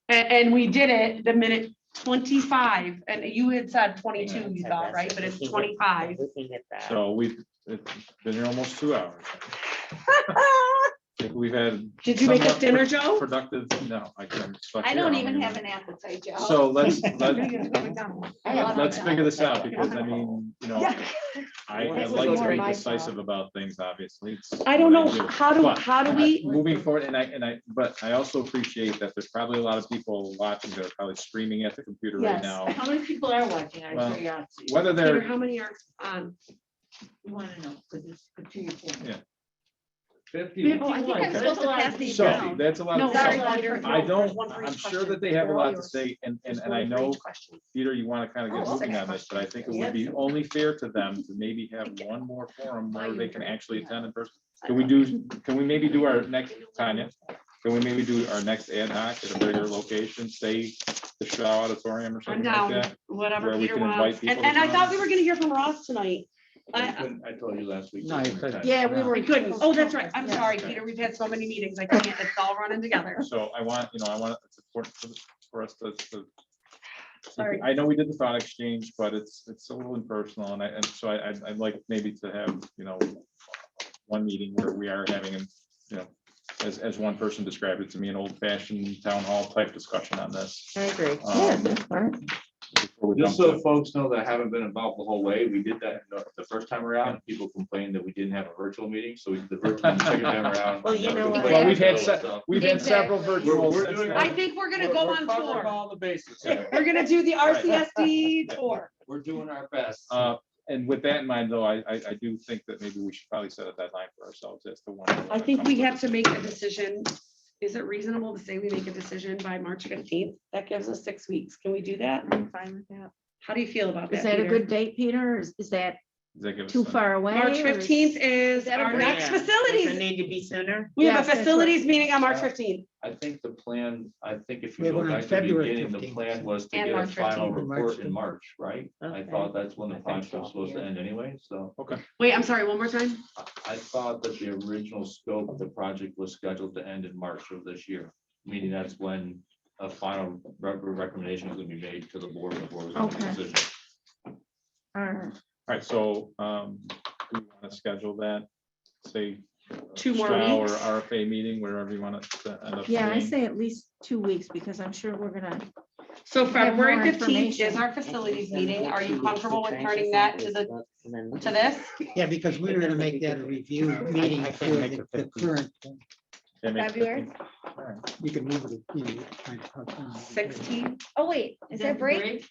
And we did it the minute 25, and you had said Hang 22, on, you Ted, thought, that's right? it. But it's Looking at- 25. Looking at that. So it's been here almost 2 hours. I think we've had. Did you make us somewhat dinner, Joe? Productive, no, I couldn't. I don't even have an appetite, Joe. So let's I'm gonna get us to McDonald's. I love let's that. figure this out, because I mean, you know, I That like was to be my decisive about things, obviously. It's I don't know, what do. But how do we, Moving forward, but I also appreciate that there's probably a lot of people watching that are probably screaming at the computer right Yes. now. How many people are watching? Out Well, of curiosity. Whether Peter, they're, how many are on? You want to know, because it's good to your point. Yeah. 50. Oh, I think I'm That's supposed a to lot of pass these so down. that's a lot No, of. sorry, so Peter. I There's don't, one for each I'm sure question. that they have a They're all lot to yours. say, and There's I one for know, each question. Peter, you want to kind of get Oh, moving six on this, but I think it questions. would be Yes. only fair to them to maybe have one more forum where they can actually attend in person. Can we maybe do our next, Tanya? Can we maybe do our next ad hoc at a bigger location, say the Shaw Auditorium or I'm something down, like that? whatever where we Peter can invite wants. people And, to and I come. thought we were gonna hear from Ross tonight. I told you last week. No, you said- Yeah, we were. We couldn't. Oh, that's right. I'm Yeah. sorry, Peter. We've had so many meetings. I can't, it's all running together. So I want, it's important for us to. Sorry. I know we did the thought exchange, but it's a little impersonal, and so I'd like maybe to have, one meeting where we are having, as one person described it to me, an old fashioned town hall type discussion on this. I agree. Yeah, that's fine. before we Just jump so to- folks know that haven't been involved the whole way, we did that the first time around. People complained that we didn't have a virtual meeting, so we did the virtual the second time around. Well, you know what? Well, we've had, So- we've had several virtual. We're doing I think we're gonna go on tour. all the bases here. We're gonna do the RCSD tour. We're doing our best. And with that in mind, though, I do think that maybe we should probably set a deadline for ourselves as to when. I think we have to make a decision. Is it reasonable to say we make a decision by March 15th? That gives us 6 weeks. Can we do that? I'm fine with that. How do you feel about that? Is that a Peter? good date, Peter? or Is that Does that give us too some- far away? March or is- 15th is that a our break? next Yeah. Does it facilities. need to be sooner? We have Yes, a that's facilities meeting on March 15th. I think the plan, if We you have go one on back to the February beginning, the 15th. plan was to And get a March final 15th. report in March, right? I Okay. thought that's when the I think project so, was supposed to yeah. end anyway, so. Wait, I'm sorry, one more time. I thought that the original scope of the project was scheduled to end in March of this year, meaning that's when a final recommendation is gonna be made to the board before we make a Okay. decision. All right. All right, so, we want to schedule that, say. 2 more STRA weeks? Or RFA meeting, wherever you want it to end up. Yeah, I being. say at least 2 weeks because I'm sure we're gonna, So Have February more 15th is information. our facilities meeting. Are you comfortable with turning that to this? Yeah, because we were gonna make that a review meeting I for can make the it current, Yeah, make it February? 15. All right. you can move it. you know, kind of- 16? Oh, wait, is that break?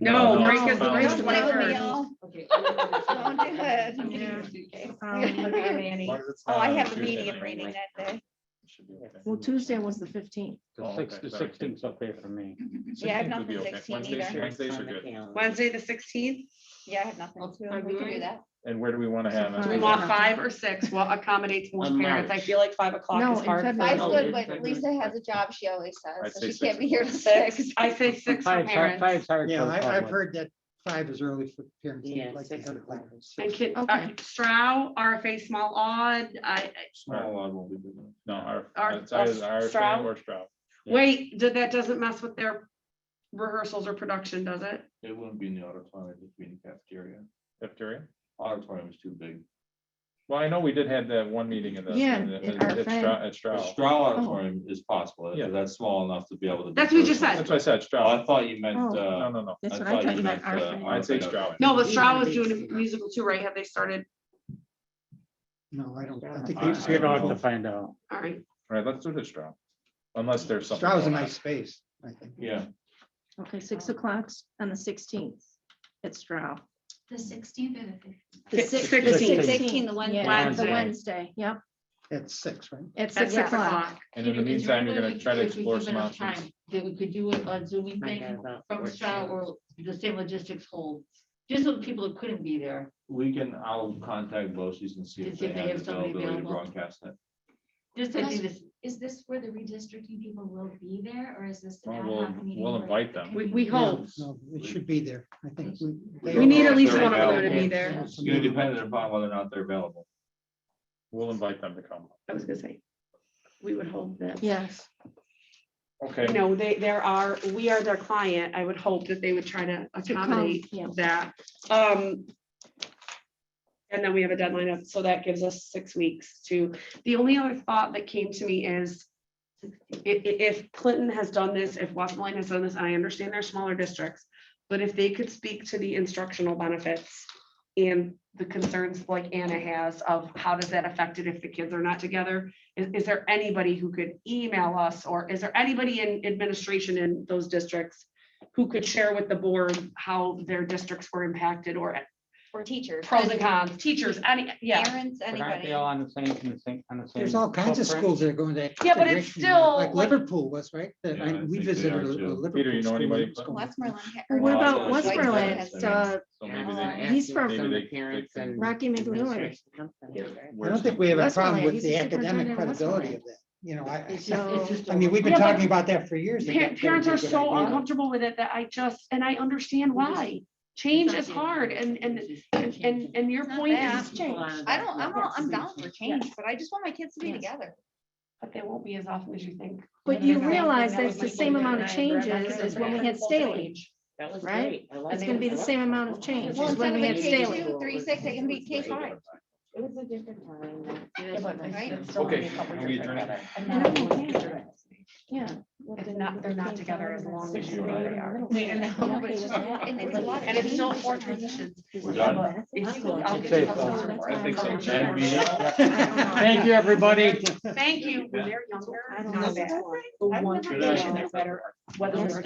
No, No, break is no, break is Don't play with me, 21st. y'all. Okay. Don't do it. Yeah. Okay. Um, As long as it's Oh, I not have a on Tuesday meeting in night. Rainy that day. should be okay. Well, Tuesday was the 15th. Oh, The okay, the sorry. 16th is okay for me. Yeah, I have 16th would be nothing okay. 16 Wednesdays- either. Wednesdays are On the good. calendar. Wednesday, the 16th. Yeah, I have nothing too. We can February. do that. And where do we want to have Do we it? want 5 or 6? What accommodates most On parents? I March. feel like 5 o'clock No, is in hard. February. Five's No, good, it's but Lisa has a job, she always I'd says, so say she 6 can't be is here to fine. 6. I say 6 for Five's hard- parents. five's hard Yeah, for the I've public. heard that 5 is early for parents. who Yeah, like to 6 have o'clock. it. And kid, Okay. Stroud, RFA, small odd, Small log won't be good enough. No, Our- it's either our Stroud? or Stroud. Yeah. wait, that doesn't mess with their rehearsals or production, does it? It wouldn't be in the auditorium, it'd just be in the cafeteria. Cafeteria? Auditorium is too big. Well, I know we did have that one meeting in the. Yeah, in the- in at RFA. Stroud- At The Stroud. Stroud Auditorium is possible, Yeah. that's small enough to be able to. That's what you just said. That's what I said, Oh, Stroud. I thought you meant, Oh. No, no, no. That's what I thought you meant. RFA. I'd say Stroud. No, but Stroud was doing a musical too, right? Have they started? No, I don't, I think. I- it's- I don't We'd know. have to find out. All right, All right, let's do the Stroud. Unless there's something. Stroud's a going on. nice space, I think. Yeah, Okay, 6 o'clock on the 16th. It's Stroud. The 16th or the 15th? The Six- 16th. 16th, the Wednesday. Yeah, the Wednesday. Wednesday, yep, At 6, right? at at 6 6 o'clock. o'clock. And in the Is there meantime, you're any way gonna we try to could- if we explore give some enough options. time, That we could do it on Zooming I thing have a from work Stroud or the same logistics hold, just so the people who couldn't be there. I'll contact BOCES and see To if see they if they have have somebody availability to available. broadcast it. Just to do this, Is this where the redistricting people will be there, or is this? an Well, ad we'll- hoc meeting we'll where invite the them. We Yeah, hope. No, it should be there. I think. We need at least They're one of them to available. be there. It's gonna depend upon whether or not they're available. We'll invite them to come. I was gonna say, we would hope that, Yes, Okay. you know, we are their client. I would hope that they would try to accommodate yeah. that. And then we have a deadline of, so that gives us 6 weeks to, the only other thought that came to me is if Clinton has done this, if Westmoreland has done this, and I understand they're smaller districts, but if they could speak to the instructional benefits and the concerns like Anna has of how does that affect it if the kids are not together? Is there anybody who could email us, or is there anybody in administration in those districts who could share with the board how their districts were impacted, or Or teachers. pros and cons, teachers, yeah. Parents, But aren't anybody. they all on the same, on the same? There's all kinds of footprint? schools that are going to. Yeah, but it's integration, still, Like like- Liverpool was, right? Yeah, I We think they visited are a too. Liverpool. Peter, you know school anybody? and it's going- Westmoreland. Well, what Well, about it's like Westmoreland? White It's, House, So maybe Oh, they. he's from maybe Some they- parents they- and Rocky McLeod. administration companies, right? I don't think we have a problem Westmoreland, with he's the the academic superintendent of credibility Westmoreland. of that. You know, it's So- just, it's just. I mean, we've been Yeah, but talking about that for years. Parents are so uncomfortable with it that and I understand why. Change is hard, and your Not point bad. is change, I'm down for change, but I just want my kids to be Yes. together. but they won't be as often as you think. But you realize that's the same amount of changes as when we had Staley. That was Right? great. I like It's it. gonna be the I like same it. amount of change Well, as when instead we of had a Staley. K2, 3-6, they can be K5. It was a different time. Right? Okay, are we adjourned? Yeah. They're not together as long as you Right. they are. And it's a lot of And it's still change. 4 positions. We're done. I'll I'd get say you so. some I think so. End meeting. Thank you, everybody. Thank you. When they're younger, I don't not know. bad. The one Good night. position that's better, whether it's